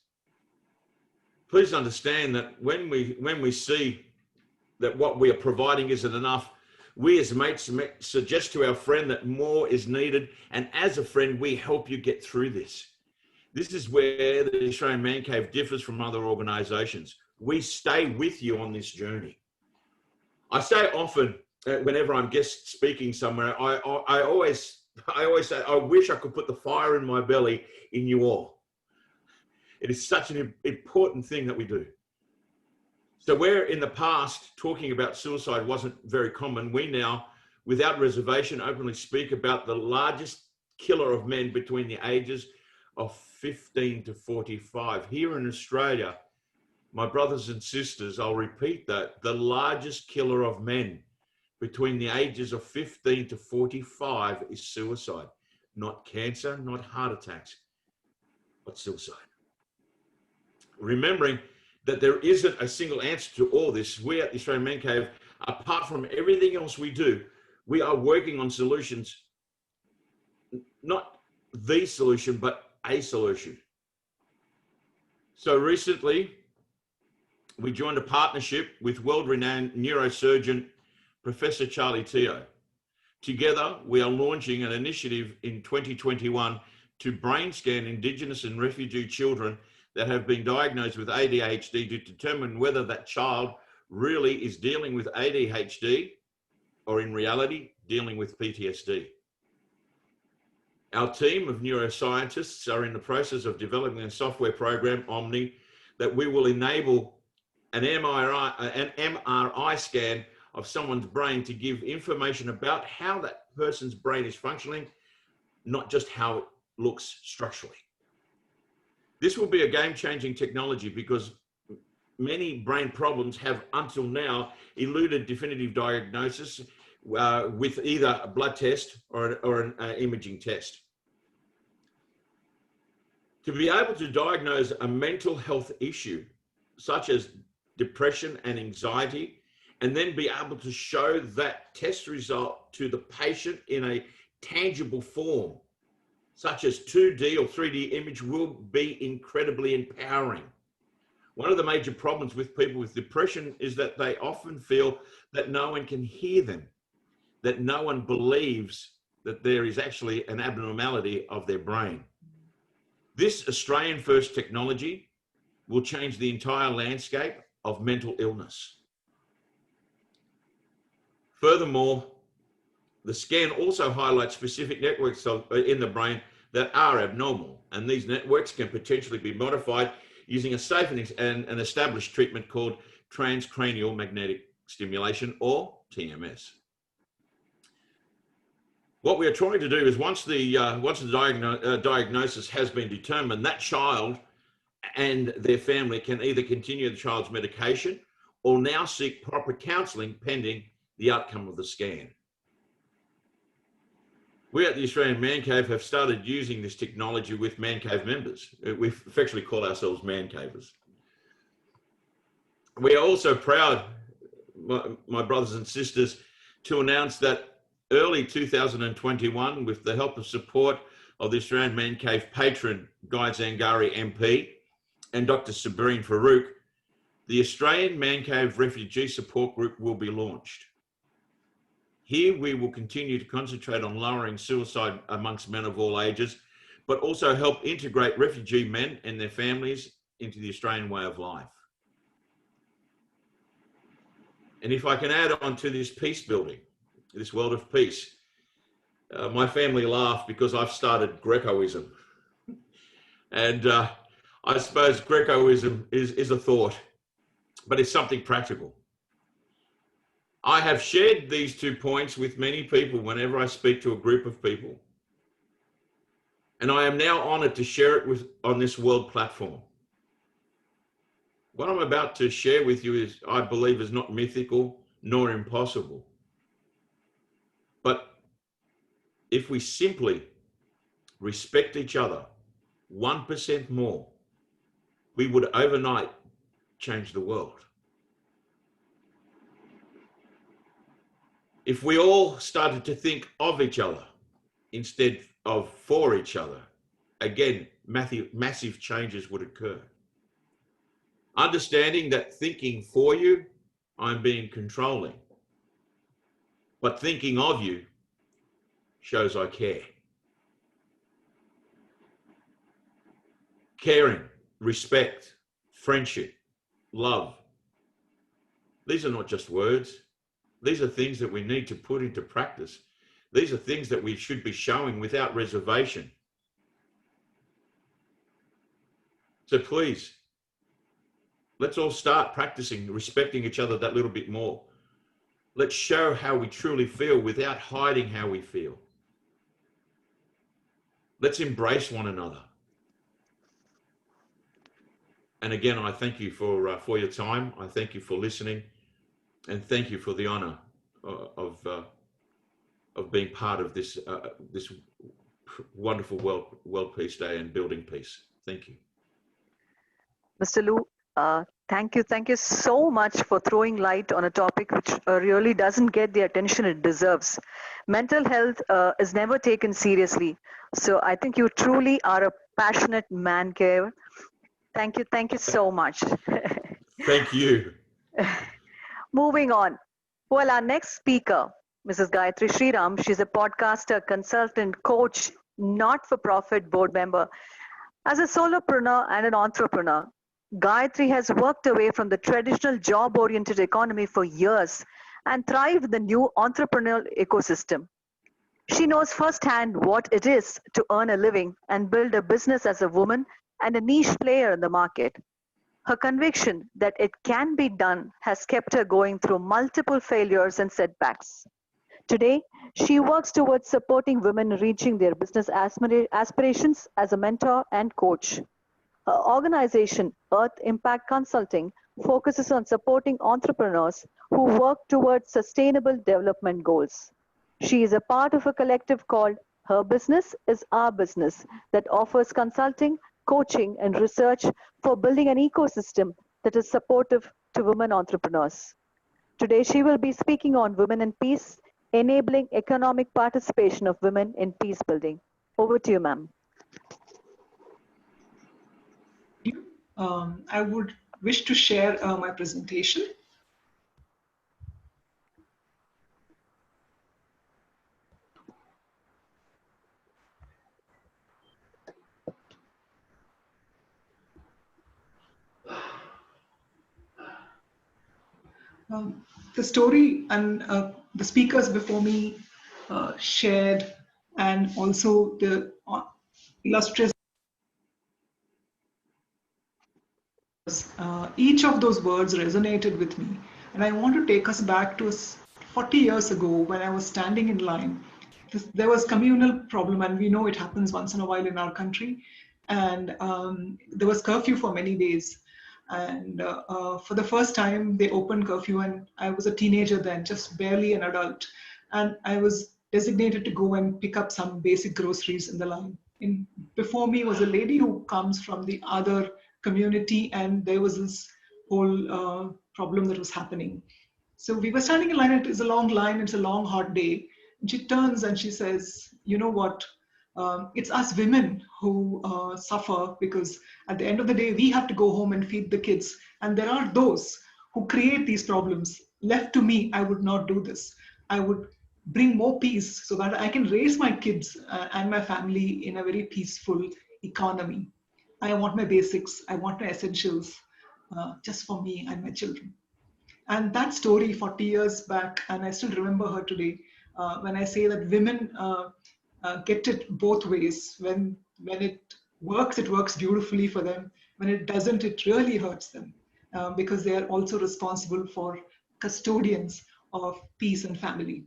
Please understand that when we see that what we are providing isn't enough, we as mates suggest to our friend that more is needed, and as a friend, we help you get through this. This is where the Australian Man Cave differs from other organisations. We stay with you on this journey. I say often, whenever I'm guest speaking somewhere, I always say, I wish I could put the fire in my belly in you all. It is such an important thing that we do. So where in the past talking about suicide wasn't very common, we now, without reservation, openly speak about the largest killer of men between the ages of 15 to 45. Here in Australia, my brothers and sisters, I'll repeat that, the largest killer of men between the ages of 15 to 45 is suicide. Not cancer, not heart attacks, but suicide. Remembering that there isn't a single answer to all this, we at the Australian Man Cave, apart from everything else we do, we are working on solutions, not the solution, but a solution. So recently, we joined a partnership with world-renowned neurosurgeon, Professor Charlie Teo. Together, we are launching an initiative in 2021 to brain scan Indigenous and refugee children that have been diagnosed with ADHD to determine whether that child really is dealing with ADHD or in reality dealing with PTSD. Our team of neuroscientists are in the process of developing a software program, Omni, that we will enable an MRI scan of someone's brain to give information about how that person's brain is functioning, not just how it looks structurally. This will be a game-changing technology because many brain problems have until now eluded definitive diagnosis with either a blood test or an imaging test. To be able to diagnose a mental health issue such as depression and anxiety, and then be able to show that test result to the patient in a tangible form, such as 2D or 3D image, will be incredibly empowering. One of the major problems with people with depression is that they often feel that no one can hear them, that no one believes that there is actually an abnormality of their brain. This Australian first technology will change the entire landscape of mental illness. Furthermore, the scan also highlights specific networks in the brain that are abnormal, and these networks can potentially be modified using a safe and an established treatment called transcranial magnetic stimulation, or TMS. What we are trying to do is once the diagnosis has been determined, that child and their family can either continue the child's medication or now seek proper counselling pending the outcome of the scan. We at the Australian Man Cave have started using this technology with Man Cave members. We affectionately call ourselves Man Cavers. We are also proud, my brothers and sisters, to announce that early 2021, with the help and support of the Australian Man Cave patron, Guy Zangari MP, and Dr. Sabrine Farouk, the Australian Man Cave Refugee Support Group will be launched. Here we will continue to concentrate on lowering suicide amongst men of all ages, but also help integrate refugee men and their families into the Australian way of life. And if I can add on to this peace building, this world of peace, my family laughed because I've started Grecoism. And I suppose Grecoism is a thought, but it's something practical. I have shared these 2 points with many people whenever I speak to a group of people. And I am now honoured to share it on this world platform. What I'm about to share with you is, I believe, is not mythical nor impossible. But if we simply respect each other 1% more, we would overnight change the world. If we all started to think of each other instead of for each other, again, massive changes would occur. Understanding that thinking for you, I'm being controlling, but thinking of you shows I care. Caring, respect, friendship, love. These are not just words. These are things that we need to put into practice. These are things that we should be showing without reservation. So please, let's all start practicing respecting each other that little bit more. Let's show how we truly feel without hiding how we feel. Let's embrace one another. And again, I thank you for your time. I thank you for listening, and thank you for the honour of being part of this this wonderful World Peace Day and building peace. Thank you. Mr. Lou, thank you so much for throwing light on a topic which really doesn't get the attention it deserves. Mental health is never taken seriously. So I think you truly are a passionate man cave. Thank you so much. Thank you. Moving on. Well, our next speaker, Mrs. Gayatri Sriram, she's a podcaster, consultant, coach, not-for-profit board member. As a solopreneur and an entrepreneur, Gayatri has worked away from the traditional job-oriented economy for years and thrived in the new entrepreneurial ecosystem. She knows firsthand what it is to earn a living and build a business as a woman and a niche player in the market. Her conviction that it can be done has kept her going through multiple failures and setbacks. Today, she works towards supporting women reaching their business aspirations as a mentor and coach. Her organization, Earth Impact Consulting, focuses on supporting entrepreneurs who work towards sustainable development goals. She is a part of a collective called Her Business is Our Business that offers consulting, coaching, and research for building an ecosystem that is supportive to women entrepreneurs. Today, she will be speaking on women in peace, enabling economic participation of women in peace building. Over to you, ma'am. I would wish to share my presentation. The story and the speakers before me shared, and also the illustrious, each of those words resonated with me. And I want to take us back to 40 years ago when I was standing in line. There was communal problem, and we know it happens once in a while in our country. And there was curfew for many days. And for the first time, they opened curfew, and I was a teenager then, just barely an adult. And I was designated to go and pick up some basic groceries in the line. Before me was a lady who comes from the other community, and there was this whole problem that was happening. So we were standing in line. It is a long line. It's a long, hot day. And she turns and she says, you know what? It's us women who suffer, because at the end of the day, we have to go home and feed the kids. And there are those who create these problems. Left to me, I would not do this. I would bring more peace so that I can raise my kids and my family in a very peaceful economy. I want my basics. I want my essentials just for me and my children. And that story 40 years back, and I still remember her today, when I say that women get it both ways. When it works beautifully for them. When it doesn't, it really hurts them, because they are also responsible for custodians of peace and family.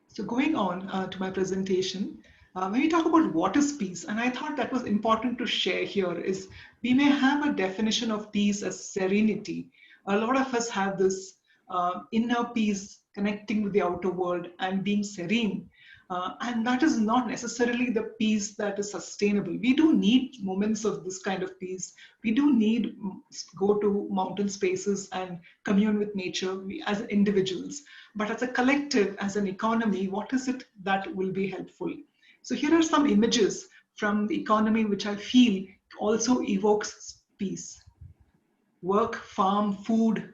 So going on to my presentation, when we talk about what is peace, and I thought that was important to share here, is we may have a definition of peace as serenity. A lot of us have this inner peace connecting with the outer world and being serene. And that is not necessarily the peace that is sustainable. We do need moments of this kind of peace. We do need go to mountain spaces and commune with nature as individuals. But as a collective, as an economy, what is it that will be helpful? So here are some images from the economy which I feel also evokes peace. Work, farm, food,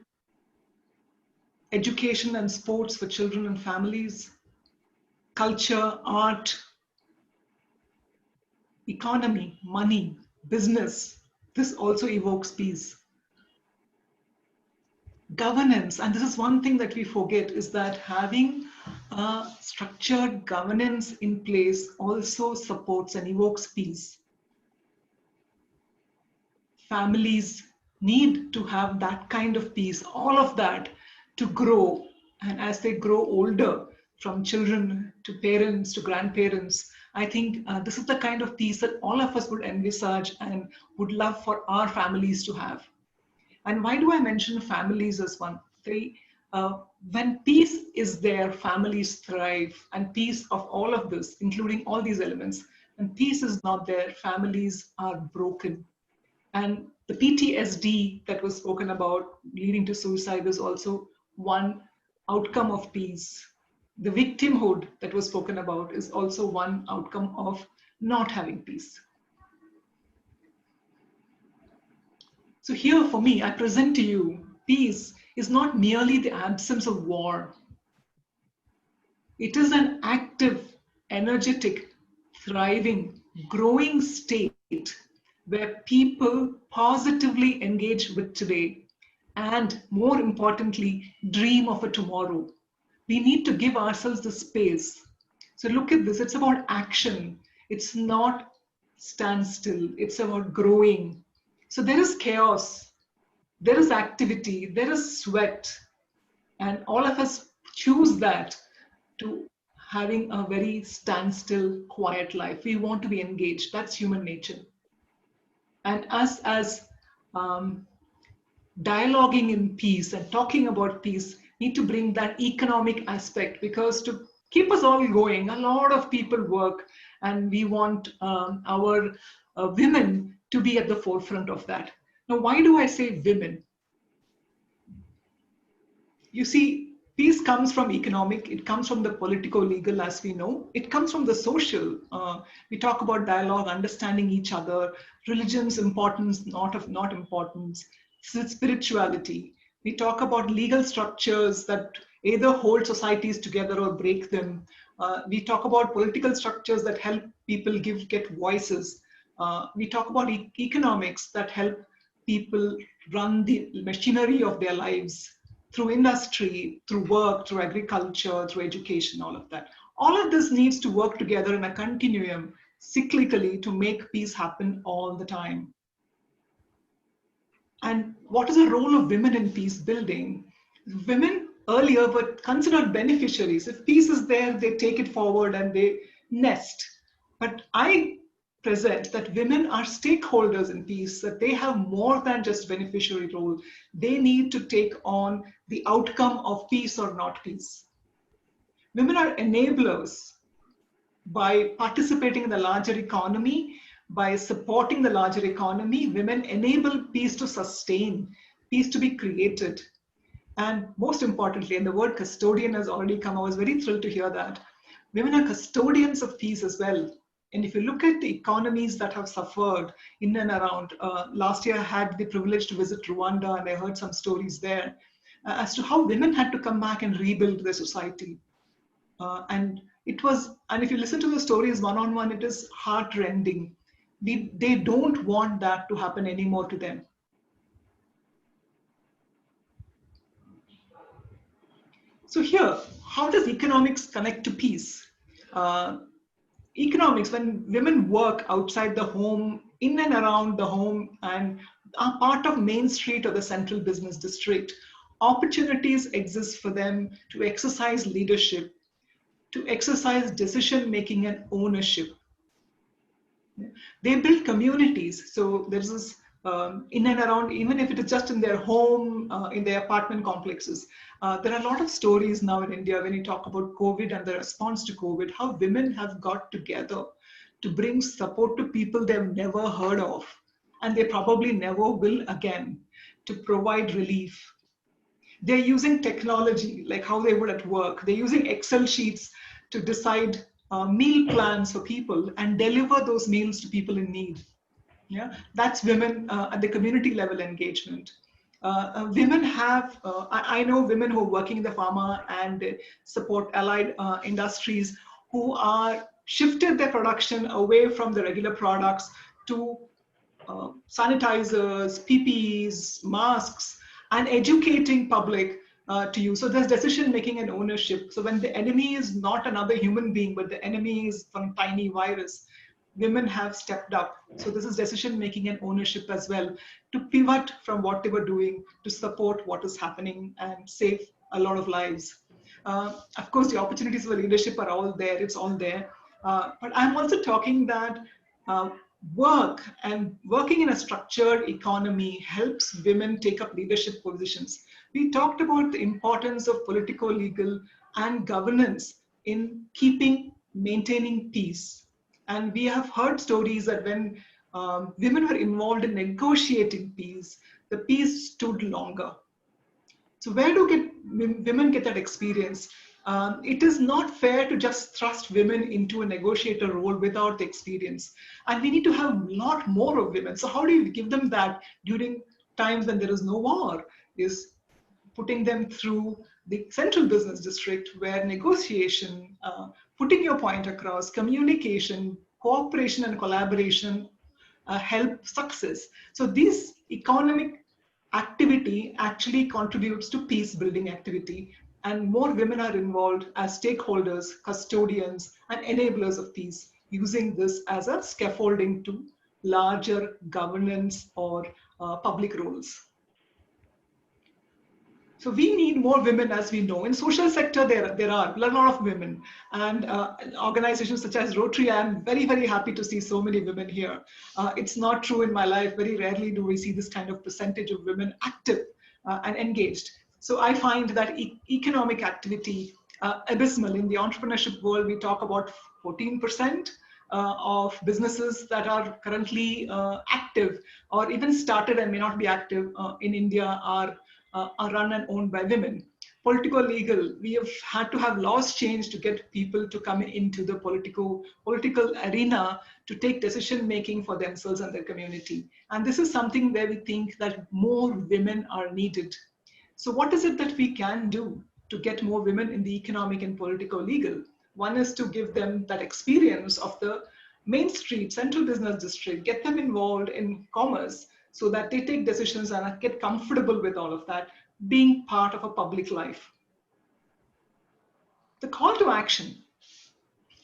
education and sports for children and families, culture, art, economy, money, business. This also evokes peace. Governance, and this is one thing that we forget, is that having a structured governance in place also supports and evokes peace. Families need to have that kind of peace, all of that, to grow. And as they grow older, from children to parents to grandparents, I think this is the kind of peace that all of us would envisage and would love for our families to have. And why do I mention families as one? When peace is there, families thrive, and peace of all of this, including all these elements. When peace is not there, families are broken. And the PTSD that was spoken about leading to suicide is also one outcome of peace. The victimhood that was spoken about is also one outcome of not having peace. So here for me, I present to you, peace is not merely the absence of war. It is an active, energetic, thriving, growing state where people positively engage with today and, more importantly, dream of a tomorrow. We need to give ourselves the space. So look at this, it's about action. It's not standstill, it's about growing. So there is chaos, there is activity, there is sweat, and all of us choose that to having a very standstill, quiet life. We want to be engaged. That's human nature. And us as dialoguing in peace and talking about peace need to bring that economic aspect, because to keep us all going, a lot of people work, and we want our women to be at the forefront of that. Now, why do I say women? You see, peace comes from economic, it comes from the politico-legal, as we know, it comes from the social. We talk about dialogue, understanding each other, religion's importance, not importance, spirituality. We talk about legal structures that either hold societies together or break them. We talk about political structures that help people get voices. We talk about economics that help people run the machinery of their lives through industry, through work, through agriculture, through education, all of that. All of this needs to work together in a continuum, cyclically, to make peace happen all the time. And what is the role of women in peace building? Women earlier were considered beneficiaries. If peace is there, they take it forward and they nest. But I present that women are stakeholders in peace, that they have more than just beneficiary role. They need to take on the outcome of peace or not peace. Women are enablers. By participating in the larger economy, by supporting the larger economy, women enable peace to sustain, peace to be created. And most importantly, and the word custodian has already come, I was very thrilled to hear that. Women are custodians of peace as well. And if you look at the economies that have suffered in and around, last year I had the privilege to visit Rwanda, and I heard some stories there as to how women had to come back and rebuild their society. And if you listen to the stories one-on-one, it is heart-rending. They don't want that to happen anymore to them. So here, how does economics connect to peace? Economics, when women work outside the home, in and around the home, and are part of Main Street or the central business district, opportunities exist for them to exercise leadership, to exercise decision-making and ownership. They build communities. So there's this in and around, even if it is just in their home, in their apartment complexes. There are a lot of stories now in India when you talk about COVID and the response to COVID, how women have got together to bring support to people they've never heard of, and they probably never will again, to provide relief. They're using technology, like how they would at work. They're using Excel sheets to decide meal plans for people and deliver those meals to people in need. Yeah, that's women at the community level engagement. Women have, I know women who are working in the pharma and support allied industries who are shifted their production away from the regular products to sanitizers, PPEs, masks, and educating public to use. So there's decision making and ownership. So when the enemy is not another human being, but the enemy is some tiny virus, women have stepped up. So this is decision making and ownership as well, to pivot from what they were doing to support what is happening and save a lot of lives. Of course, the opportunities for leadership are all there, it's all there. But I'm also talking that work and working in a structured economy helps women take up leadership positions. We talked about the importance of political, legal, and governance in maintaining peace. And we have heard stories that when women were involved in negotiating peace, the peace stood longer. So where do women get that experience? It is not fair to just thrust women into a negotiator role without the experience. And we need to have a lot more of women. So how do you give them that during times when there is no war? Is putting them through the central business district where negotiation, putting your point across, communication, cooperation and collaboration help success. So this economic activity actually contributes to peace building activity, and more women are involved as stakeholders, custodians, and enablers of peace, using this as a scaffolding to larger governance or public roles. So we need more women, as we know. In social sector, there are a lot of women, and organizations such as Rotary, I'm very, very happy to see so many women here. It's not true in my life. Very rarely do we see this kind of percentage of women active and engaged. So I find that economic activity abysmal. In the entrepreneurship world, we talk about 14% of businesses that are currently active or even started and may not be active in India are run and owned by women. Political legal, we have had to have laws changed to get people to come into the political arena to take decision making for themselves and their community. And this is something where we think that more women are needed. So what is it that we can do to get more women in the economic and political legal? One is to give them that experience of the Main Street, Central Business District, get them involved in commerce, so that they take decisions and get comfortable with all of that, being part of a public life. The call to action,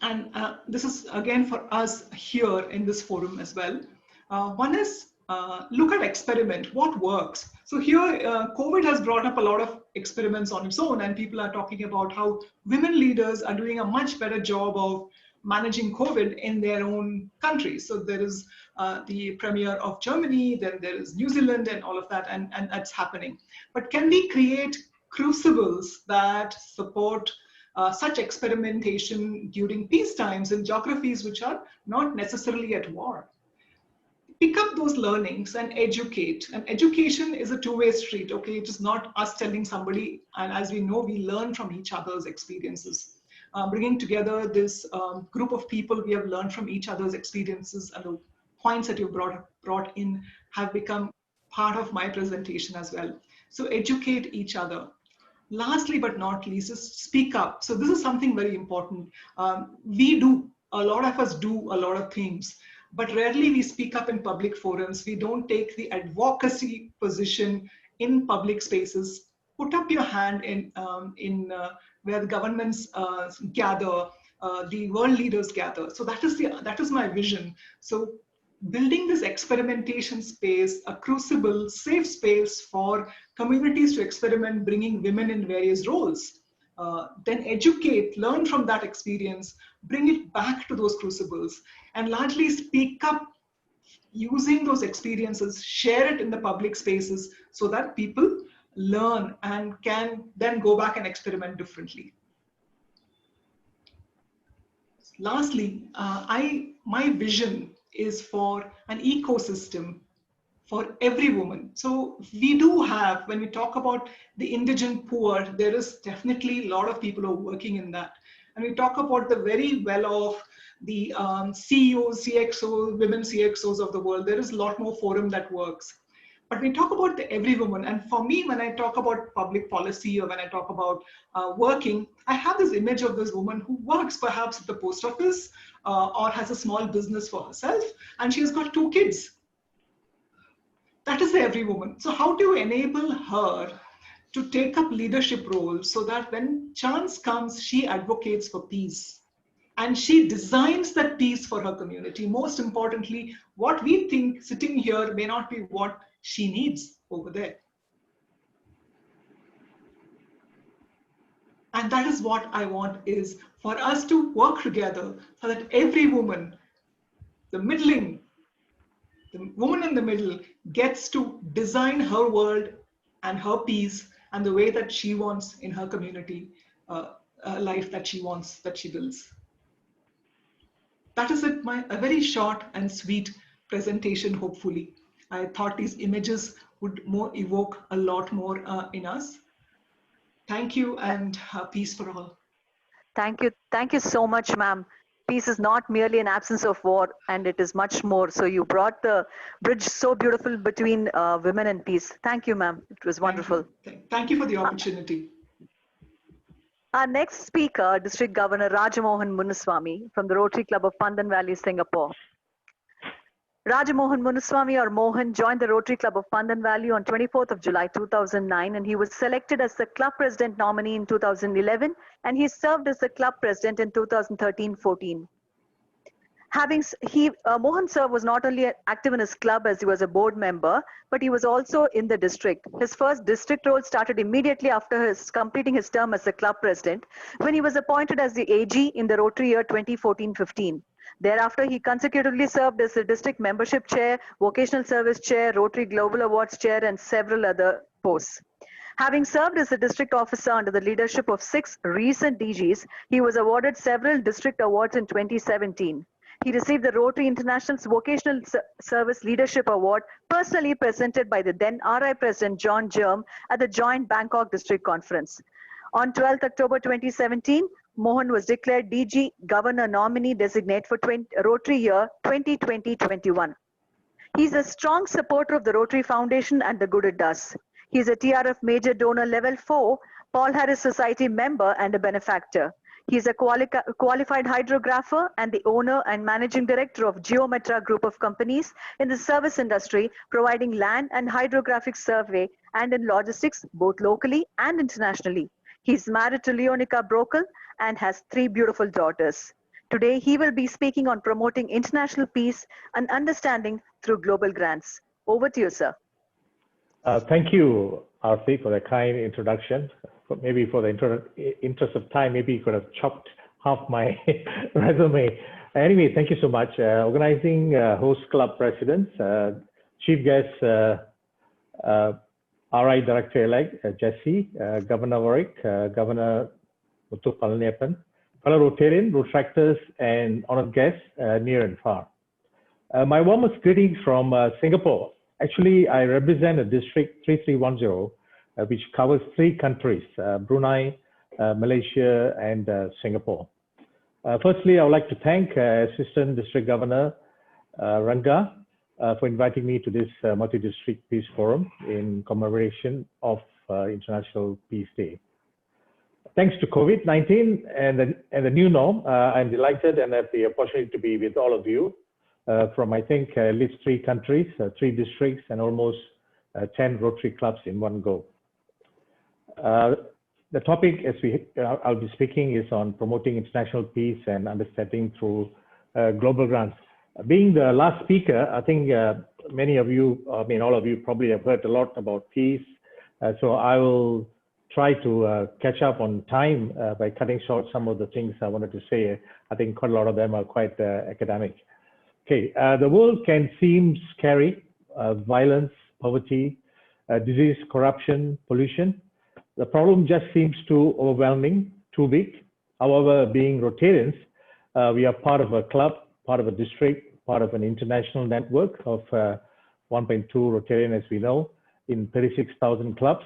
and this is again for us here in this forum as well. One is look at experiment, what works. So here, COVID has brought up a lot of experiments on its own, and people are talking about how women leaders are doing a much better job of managing COVID in their own countries. So there is the premier of Germany, then there is New Zealand and all of that, and that's happening. But can we create crucibles that support such experimentation during peace times in geographies which are not necessarily at war? Pick up those learnings and educate. And education is a two-way street, okay? It is not us telling somebody, and as we know, we learn from each other's experiences. Bringing together this group of people, we have learned from each other's experiences, and the points that you brought in have become part of my presentation as well. So educate each other. Lastly, but not least, is speak up. So this is something very important. A lot of us do a lot of things, but rarely we speak up in public forums. We don't take the advocacy position in public spaces. Put up your hand in where the governments gather, the world leaders gather. So that is my vision. So building this experimentation space, a crucible, safe space for communities to experiment, bringing women in various roles. Then educate, learn from that experience, bring it back to those crucibles, and largely speak up using those experiences, share it in the public spaces so that people learn and can then go back and experiment differently. Lastly, my vision is for an ecosystem for every woman. So we do have, when we talk about the indigent poor, there is definitely a lot of people who are working in that. And we talk about the very well-off, the CEOs, CXOs, women CXOs of the world, there is a lot more forum that works. But we talk about the every woman, and for me, when I talk about public policy or when I talk about working, I have this image of this woman who works perhaps at the post office or has a small business for herself, and she has got 2 kids. That is the every woman. So how do you enable her to take up leadership roles so that when chance comes, she advocates for peace? And she designs that peace for her community. Most importantly, what we think sitting here may not be what she needs over there. And that is what I want, is for us to work together so that every woman, the woman in the middle, gets to design her world and her peace and the way that she wants in her community, a life that she wants, that she builds. That is it, a very short and sweet presentation, hopefully. I thought these images would evoke a lot more in us. Thank you, and peace for all. Thank you so much, ma'am. Peace is not merely an absence of war, and it is much more. So you brought the bridge so beautiful between women and peace. Thank you, ma'am. It was wonderful. Thank you for the opportunity. Our next speaker, District Governor Rajamohan Munuswamy from the Rotary Club of Pandan Valley, Singapore. Rajamohan Munuswamy or Mohan joined the Rotary Club of Pandan Valley on 24th of July 2009 and he was selected as the club president nominee in 2011 and he served as the club president in 2013-14. Mohan Sir was not only active in his club as he was a board member, but he was also in the district. His first district role started immediately after completing his term as the club president, when he was appointed as the AG in the Rotary year 2014-15. Thereafter, he consecutively served as the district membership chair, vocational service chair, Rotary Global Awards chair, and several other posts. Having served as a district officer under the leadership of 6 recent DGs, he was awarded several district awards in 2017. He received the Rotary International's Vocational Service Leadership Award, personally presented by the then RI President John Germ at the Joint Bangkok District Conference. On 12th October 2017, Mohan was declared DG Governor Nominee Designate for Rotary year 2020-21. He's a strong supporter of the Rotary Foundation and the good it does. He's a TRF Major Donor Level 4, Paul Harris Society member and a benefactor. He's a qualified hydrographer and the owner and managing director of Geometra Group of companies in the service industry, providing land and hydrographic survey and in logistics, both locally and internationally. He's married to Leonica Brokel and has 3 beautiful daughters. Today, he will be speaking on promoting international peace and understanding through global grants. Over to you, sir. Thank you, RC, for the kind introduction. Maybe for the interest of time, maybe you could have chopped half my resume. Anyway, thank you so much. Organizing host club presidents, chief guest, RI Director-elect Jesse, Governor Warwick, Governor Muthu Palaniappan, fellow Rotarian, Rotractors, and honored guests near and far. My warmest greetings from Singapore. Actually, I represent a district 3310, which covers 3 countries, Brunei, Malaysia, and Singapore. Firstly, I would like to thank Assistant District Governor Ranga for inviting me to this multi-district peace forum in commemoration of International Peace Day. Thanks to COVID-19 and the new norm, I'm delighted and have the opportunity to be with all of you from, I think, at least 3 countries, 3 districts, and almost 10 Rotary clubs in one go. The topic I'll be speaking is on promoting international peace and understanding through global grants. Being the last speaker, I think many of you, all of you probably have heard a lot about peace. So I will try to catch up on time by cutting short some of the things I wanted to say. I think quite a lot of them are quite academic. Okay, the world can seem scary, violence, poverty, disease, corruption, pollution. The problem just seems too overwhelming, too big. However, being Rotarians, we are part of a club, part of a district, part of an international network of 1.2 Rotarian, as we know, in 36,000 clubs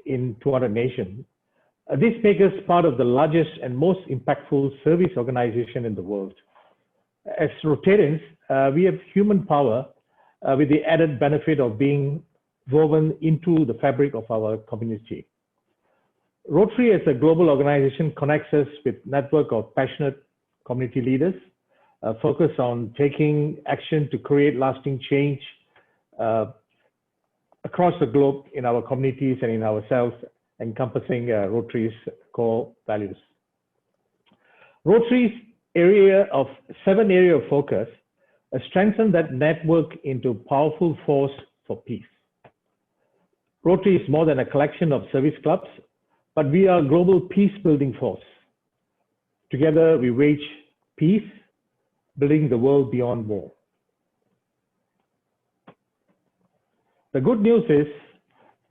in 200 nations. This makes us part of the largest and most impactful service organization in the world. As Rotarians, we have human power with the added benefit of being woven into the fabric of our community. Rotary as a global organization connects us with a network of passionate community leaders, focused on taking action to create lasting change across the globe in our communities and in ourselves, encompassing Rotary's core values. Rotary's 7 area of focus strengthen that network into a powerful force for peace. Rotary is more than a collection of service clubs, but we are a global peace-building force. Together, we wage peace, building the world beyond war. The good news is,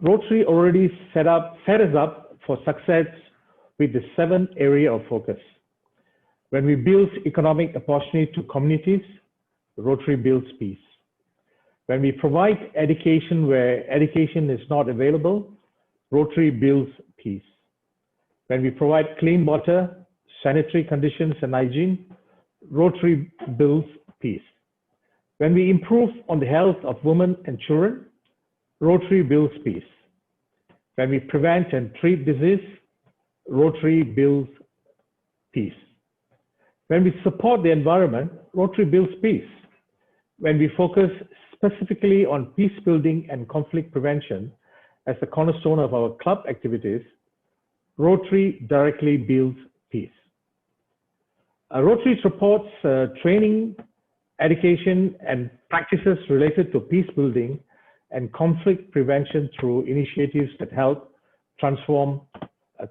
Rotary already set us up for success with the 7 area of focus. When we build economic opportunity to communities, Rotary builds peace. When we provide education where education is not available, Rotary builds peace. When we provide clean water, sanitary conditions, and hygiene, Rotary builds peace. When we improve on the health of women and children, Rotary builds peace. When we prevent and treat disease, Rotary builds peace. When we support the environment, Rotary builds peace. When we focus specifically on peace building and conflict prevention as the cornerstone of our club activities, Rotary directly builds peace. Rotary supports training, education, and practices related to peace building and conflict prevention through initiatives that help transform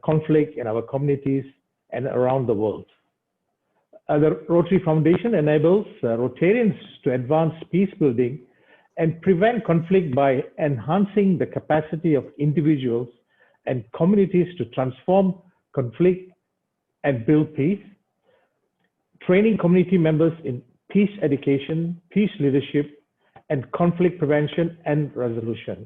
conflict in our communities and around the world. The Rotary Foundation enables Rotarians to advance peace building and prevent conflict by enhancing the capacity of individuals and communities to transform conflict and build peace, training community members in peace education, peace leadership, and conflict prevention and resolution,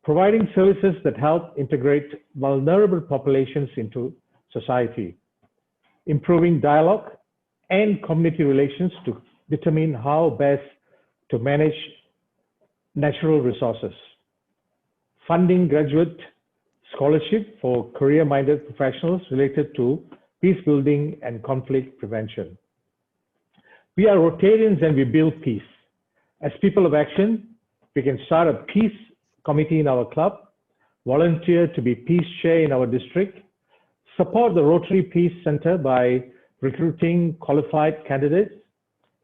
providing services that help integrate vulnerable populations into society, improving dialogue and community relations to determine how best to manage natural resources, funding graduate scholarship for career-minded professionals related to peace building and conflict prevention. We are Rotarians and we build peace. As people of action, we can start a peace committee in our club, volunteer to be peace chair in our district, support the Rotary Peace Center by recruiting qualified candidates.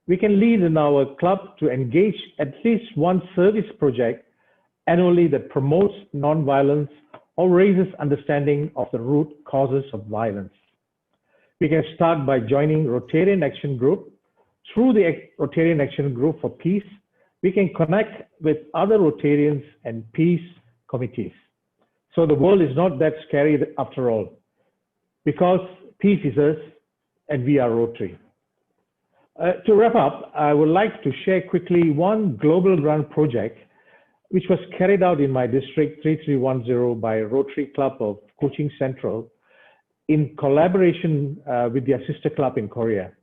We can lead in our club to engage at least one service project annually that promotes nonviolence or raises understanding of the root causes of violence. We can start by joining Rotarian Action Group. Through the Rotarian Action Group for Peace, we can connect with other Rotarians and peace committees. So the world is not that scary after all, because peace is us and we are Rotary. To wrap up, I would like to share quickly one global grant project which was carried out in my district 3310 by Rotary Club of Kuching Central in collaboration with their sister club in Korea.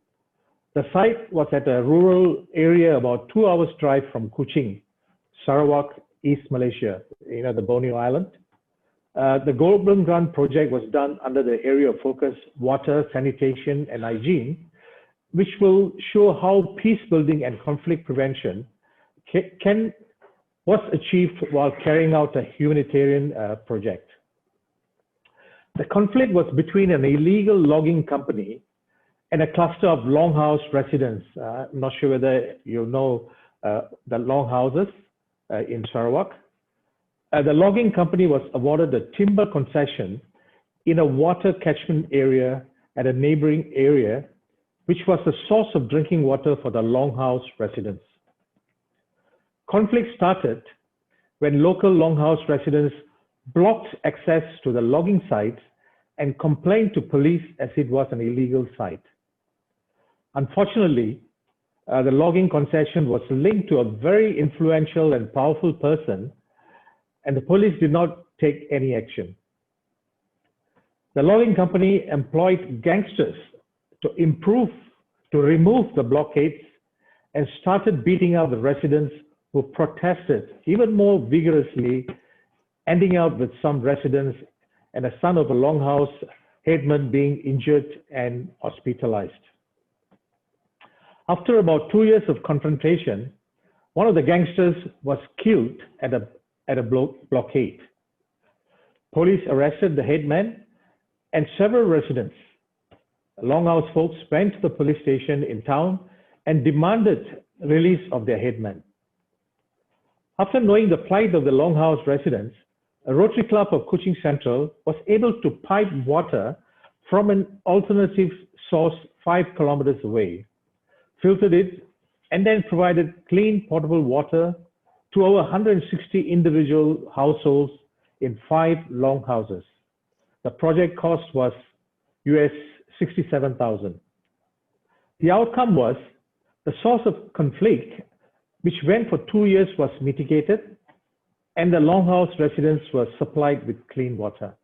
The site was at a rural area about 2 hours drive from Kuching, Sarawak, East Malaysia, the Borneo Island. The Golden Grant project was done under the area of focus, water, sanitation, and hygiene, which will show how peace building and conflict prevention was achieved while carrying out a humanitarian project. The conflict was between an illegal logging company and a cluster of longhouse residents. I'm not sure whether you know the longhouses in Sarawak. The logging company was awarded a timber concession in a water catchment area at a neighboring area, which was the source of drinking water for the longhouse residents. Conflict started when local longhouse residents blocked access to the logging site and complained to police as it was an illegal site. Unfortunately, the logging concession was linked to a very influential and powerful person, and the police did not take any action. The logging company employed gangsters to remove the blockades and started beating out the residents who protested even more vigorously, ending up with some residents and a son of a longhouse headman being injured and hospitalized. After about 2 years of confrontation, one of the gangsters was killed at a blockade. Police arrested the headman and several residents. Longhouse folks went to the police station in town and demanded release of their headman. After knowing the plight of the longhouse residents, a Rotary Club of Kuching Central was able to pipe water from an alternative source 5 kilometers away, filtered it, and then provided clean potable water to over 160 individual households in 5 longhouses. The project cost was US $67,000. The outcome was the source of conflict, which went for 2 years, was mitigated, and the longhouse residents were supplied with clean water.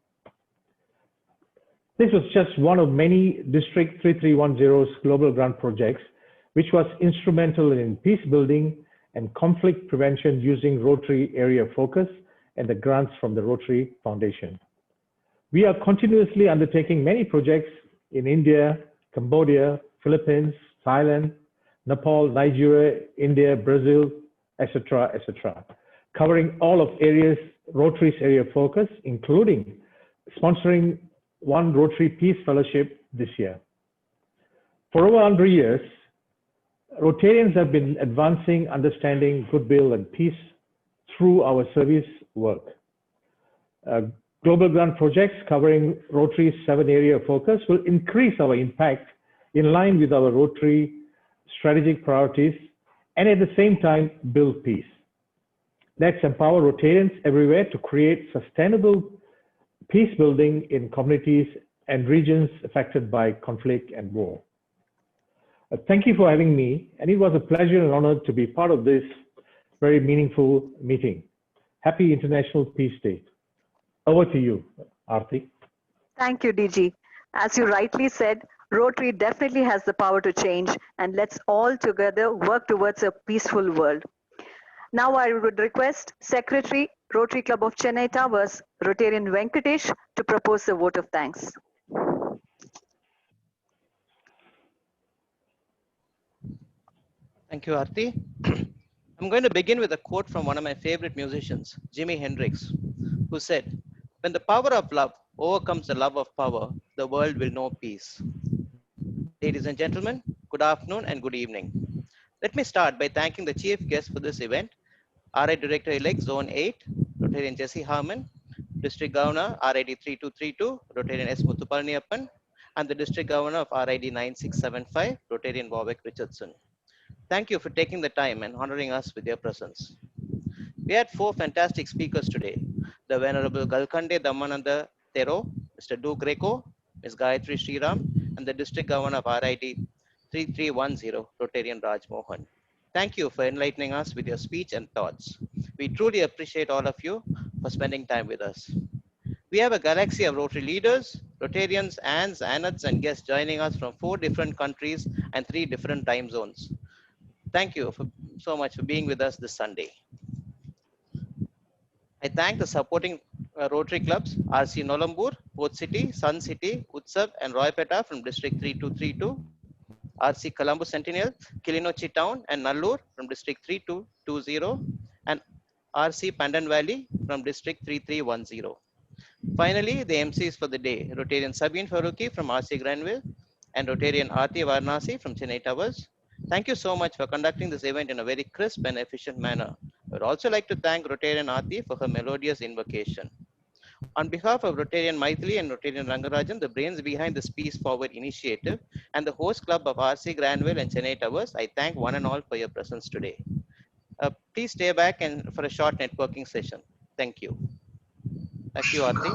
This was just one of many District 3310's global grant projects, which was instrumental in peace building and conflict prevention using Rotary area focus and the grants from the Rotary Foundation. We are continuously undertaking many projects in India, Cambodia, Philippines, Thailand, Nepal, Nigeria, India, Brazil, etc., etc., covering all of Rotary's area of focus, including sponsoring one Rotary Peace Fellowship this year. For over 100 years, Rotarians have been advancing understanding, goodwill, and peace through our service work. Global grant projects covering Rotary's 7 area of focus will increase our impact in line with our Rotary strategic priorities and at the same time build peace. Let's empower Rotarians everywhere to create sustainable peace building in communities and regions affected by conflict and war. Thank you for having me, and it was a pleasure and honor to be part of this very meaningful meeting. Happy International Peace Day. Over to you, Aarti. Thank you, DG. As you rightly said, Rotary definitely has the power to change, and let's all together work towards a peaceful world. Now I would request Secretary, Rotary Club of Chennai Towers, Rotarian Venkatesh, to propose a vote of thanks. Thank you, Aarti. I'm going to begin with a quote from one of my favorite musicians, Jimi Hendrix, who said, "When the power of love overcomes the love of power, the world will know peace." Ladies and gentlemen, good afternoon and good evening. Let me start by thanking the chief guest for this event, RI Director-elect Zone 8, Rotarian Jesse Harmon, District Governor RID 3232, Rotarian S. Muthupalniappan, and the District Governor of RID 9675, Rotarian Warwick Richardson. Thank you for taking the time and honoring us with your presence. We had 4 fantastic speakers today: the Venerable Galkande Dhammananda Thero, Mr. Du Greco, Ms. Gayatri Sriram, and the District Governor of RID 3310, Rotarian Raj Mohan. Thank you for enlightening us with your speech and thoughts. We truly appreciate all of you for spending time with us. We have a galaxy of Rotary leaders, Rotarians, ANs, ANATs, and guests joining us from 4 different countries and 3 different time zones. Thank you so much for being with us this Sunday. I thank the supporting Rotary clubs, RC Nolambur, Port City, Sun City, Utsav, and Roypeta from District 3232, RC Colombo Centennial, Kilinochchi Town, and Nallur from District 3220, and RC Pandan Valley from District 3310. Finally, the MCs for the day, Rotarian Sabine Faruqi from RC Granville and Rotarian Aarti Varanasi from Chennai Towers. Thank you so much for conducting this event in a very crisp and efficient manner. I would also like to thank Rotarian Aarti for her melodious invocation. On behalf of Rotarian Maithili and Rotarian Rangarajan, the brains behind this Peace Forward initiative, and the host club of RC Granville and Chennai Towers, I thank one and all for your presence today. Please stay back and for a short networking session. Thank you. Thank you, Aarti.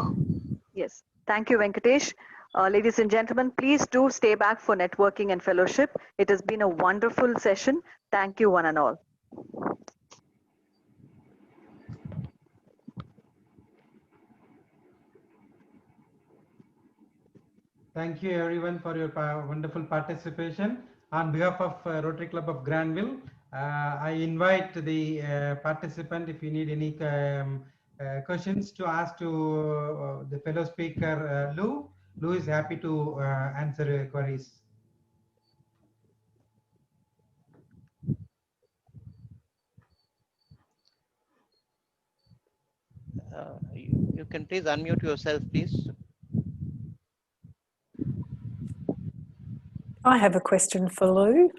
Yes, thank you, Venkatesh. Ladies and gentlemen, please do stay back for networking and fellowship. It has been a wonderful session. Thank you, one and all. Thank you everyone for your wonderful participation. On behalf of Rotary Club of Granville, I invite the participant, if you need any questions to ask to the fellow speaker, Lou. Lou is happy to answer your queries. You can please unmute yourself, please. I have a question for Lou.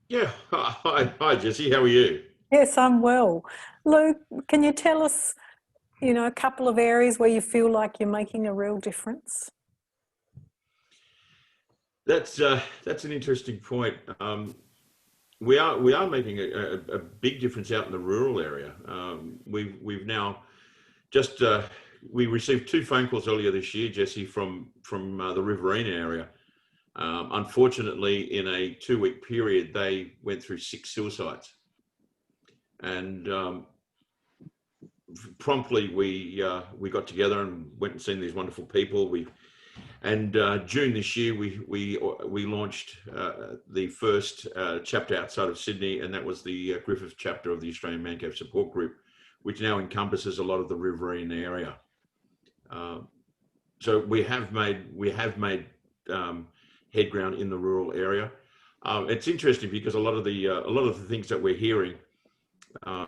Yeah, hi Jesse, how are you? Yes, I'm well. Lou, can you tell us, a couple of areas where you feel like you're making a real difference? That's an interesting point. We are making a big difference out in the rural area. We've now just we received 2 phone calls earlier this year, Jesse, from the Riverina area. Unfortunately, in a 2-week period, they went through 6 suicides, and promptly we got together and went and seen these wonderful people. June this year we launched the first chapter outside of Sydney, and that was the Griffith chapter of the Australian Man Cave Support Group, which now encompasses a lot of the Riverina area. So we have made head ground in the rural area. It's interesting because a lot of the things that we're hearing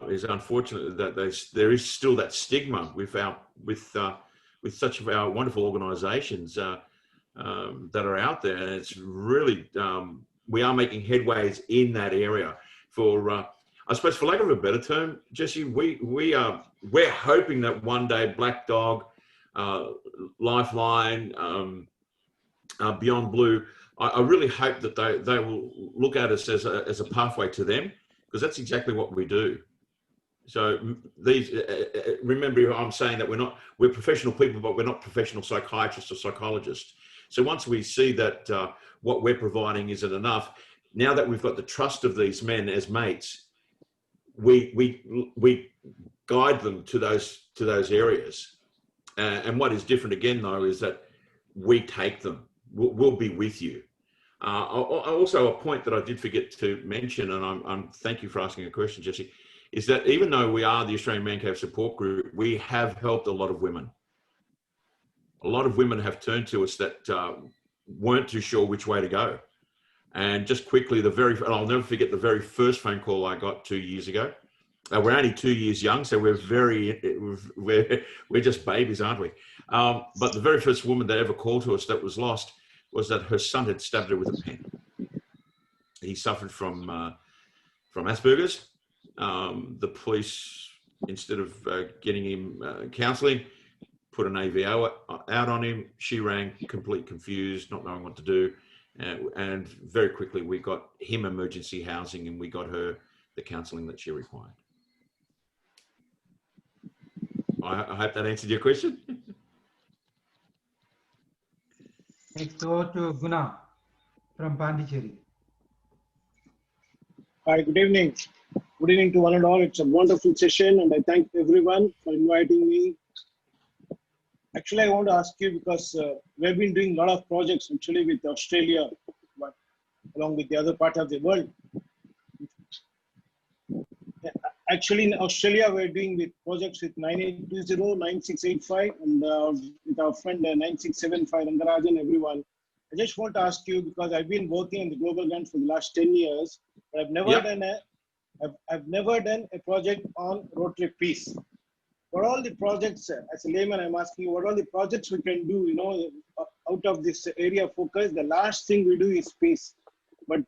is unfortunate that there is still that stigma with such of our wonderful organisations that are out there, and it's really we are making headways in that area. For I suppose, for lack of a better term, Jesse, we're hoping that one day Black Dog, Lifeline, Beyond Blue, I really hope that they will look at us as a pathway to them, because that's exactly what we do. So these, remember, I'm saying that we're professional people, but we're not professional psychiatrists or psychologists. So once we see that what we're providing isn't enough, now that we've got the trust of these men as mates, we guide them to those areas. And what is different again, though, is that we take them. We'll be with you. Also, a point that I did forget to mention, and I'm thank you for asking a question, Jesse, is that even though we are the Australian Man Cave Support Group, we have helped a lot of women. A lot of women have turned to us that weren't too sure which way to go. And just quickly, and I'll never forget the very first phone call I got 2 years ago. We're only 2 years young, so we're just babies, aren't we? But the very first woman that ever called to us that was lost was that her son had stabbed her with a pen. He suffered from Asperger's. The police, instead of getting him counselling, put an AVO out on him. She rang, complete confused, not knowing what to do. And very quickly, we got him emergency housing, and we got her the counselling that she required. I hope that answered your question. Next over to Guna from Pondicherry. Hi, good evening. Good evening to one and all. It's a wonderful session, and I thank everyone for inviting me. Actually, I want to ask you, because we've been doing a lot of projects actually with Australia, but along with the other part of the world. Actually, in Australia, we're doing with projects with 9820, 9685, and with our friend 9675, Rangarajan, everyone. I just want to ask you, because I've been working in the global grant for the last 10 years, but I've never done a project on Rotary Peace. What all the projects, as a layman, I'm asking you, what all the projects we can do, you know, out of this area of focus? The last thing we do is peace, but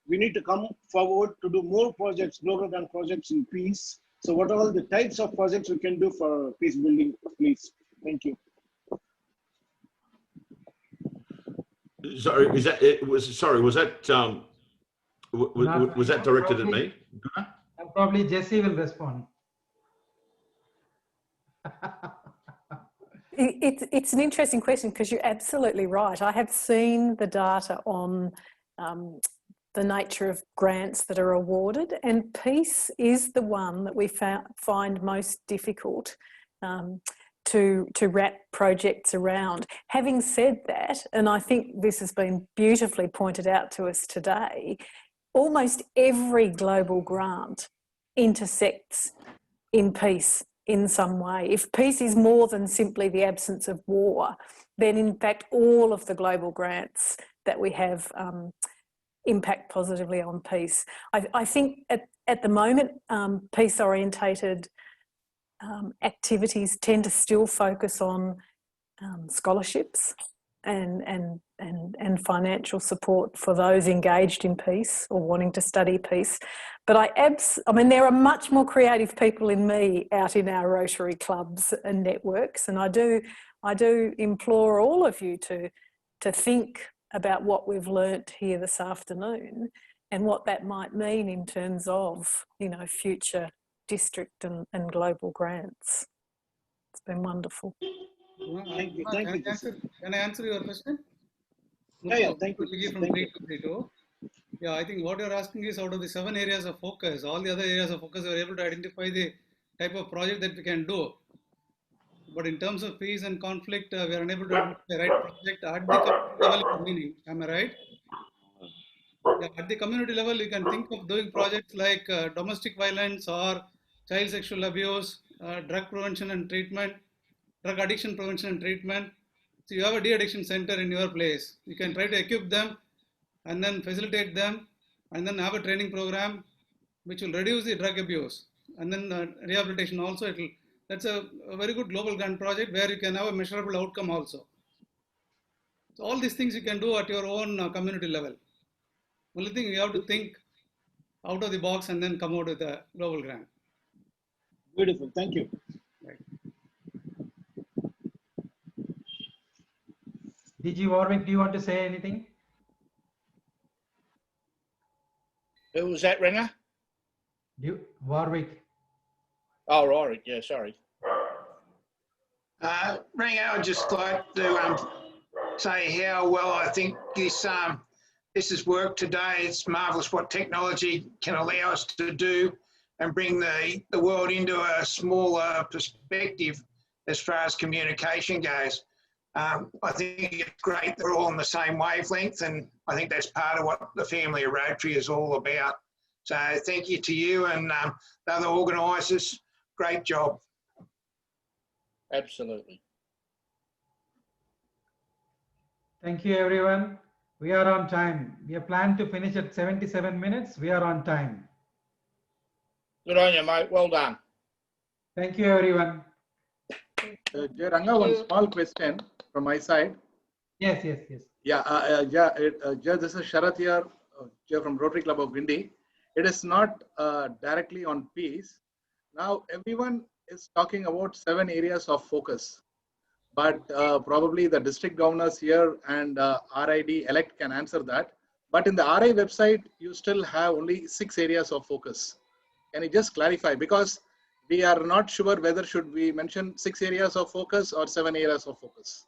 we need to come forward to do more projects, global grant projects in peace. So what are all the types of projects we can do for peace building, please? Thank you. Sorry, was that directed at me? Probably Jesse will respond. It's an interesting question, because you're absolutely right. I have seen the data on the nature of grants that are awarded, and peace is the one that we find most difficult to wrap projects around. Having said that, and I think this has been beautifully pointed out to us today, almost every global grant intersects in peace in some way. If peace is more than simply the absence of war, then in fact all of the global grants that we have impact positively on peace. I think at the moment, peace-orientated activities tend to still focus on scholarships and financial support for those engaged in peace or wanting to study peace. But I mean, there are much more creative people in me out in our Rotary clubs and networks, and I do implore all of you to think about what we've learnt here this afternoon and what that might mean in terms of, you know, future district and global grants. It's been wonderful. Thank you. Can I answer your question? Yeah, thank you. Yeah, I think what you're asking is, out of the 7 areas of focus, all the other areas of focus, we are able to identify the type of project that we can do. But in terms of peace and conflict, we are unable to identify the right project at the community level. Meaning, am I right? Yeah, at the community level, you can think of doing projects like domestic violence or child sexual abuse, drug prevention and treatment, drug addiction prevention and treatment, So you have a de-addiction center in your place. You can try to equip them and then facilitate them and then have a training program which will reduce the drug abuse. And then rehabilitation also, that's a very good global grant project where you can have a measurable outcome also. So all these things you can do at your own community level. Only thing you have to think out of the box and then come out with a global grant. Beautiful, thank you. Right. DG Warwick, do you want to say anything? Who was that, Ringer? Warwick. Oh, right, yeah, sorry. Ringer, I'd just like to say how well I think this has worked today. It's marvellous what technology can allow us to do and bring the world into a smaller perspective as far as communication goes. I think it's great they're all on the same wavelength, and I think that's part of what the family of Rotary is all about. So thank you to you and the other organisers. Great job. Absolutely. Thank you, everyone. We are on time. We are planned to finish at 77 minutes. We are on time. Good on you, mate. Well done. Thank you, everyone. Ranga, one small question from my side. Yes. This is Sharath here from Rotary Club of Guindy. It is not directly on peace. Now, everyone is talking about 7 areas of focus, but probably the district governors here and RID elect can answer that. But in the RI website, you still have only 6 areas of focus. Can you just clarify? Because we are not sure whether should we mention 6 areas of focus or 7 areas of focus.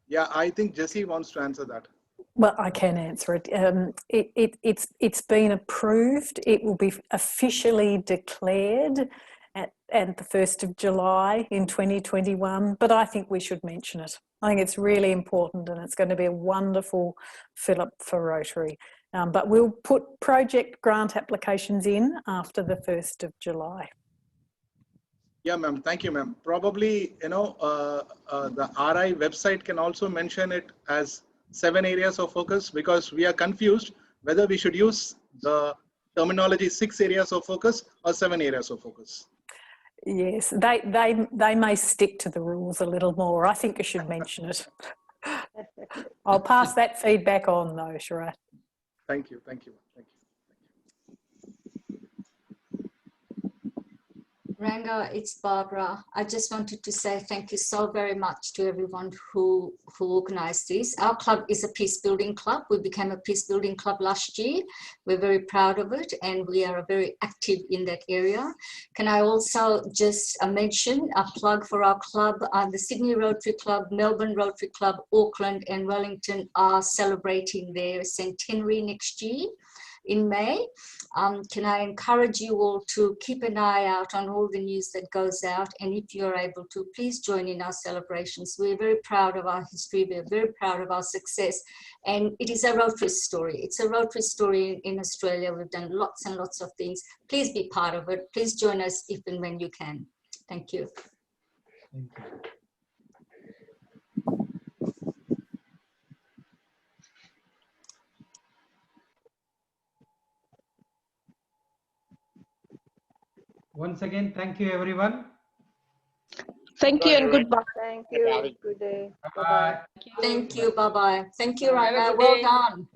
Yeah, I think Jesse wants to answer that. Well, I can answer it. It's been approved. It will be officially declared at the 1st of July in 2021, but I think we should mention it. I think it's really important and it's going to be a wonderful fill-up for Rotary. But we'll put project grant applications in after the 1st of July. Yeah, ma'am. Thank you, ma'am. Probably, the RI website can also mention it as 7 areas of focus, because we are confused whether we should use the terminology 6 areas of focus or 7 areas of focus. Yes, they may stick to the rules a little more. I think you should mention it. I'll pass that feedback on though, Sharath. Thank you. Ranga, it's Barbara. I just wanted to say thank you so very much to everyone who organised this. Our club is a peace building club. We became a peace building club last year. We're very proud of it and we are very active in that area. Can I also just mention a plug for our club? The Sydney Rotary Club, Melbourne Rotary Club, Auckland and Wellington are celebrating their centenary next year in May. Can I encourage you all to keep an eye out on all the news that goes out, and if you're able to, please join in our celebrations. We're very proud of our history, we're very proud of our success, and it is a Rotary story. It's a Rotary story in Australia. We've done lots and lots of things. Please be part of it. Please join us if and when you can. Thank you. Thank you. Once again, thank you, everyone. Thank you and goodbye. Thank you. Good day. Bye-bye. Thank you. Bye-bye. Thank you, Ranga. Well done.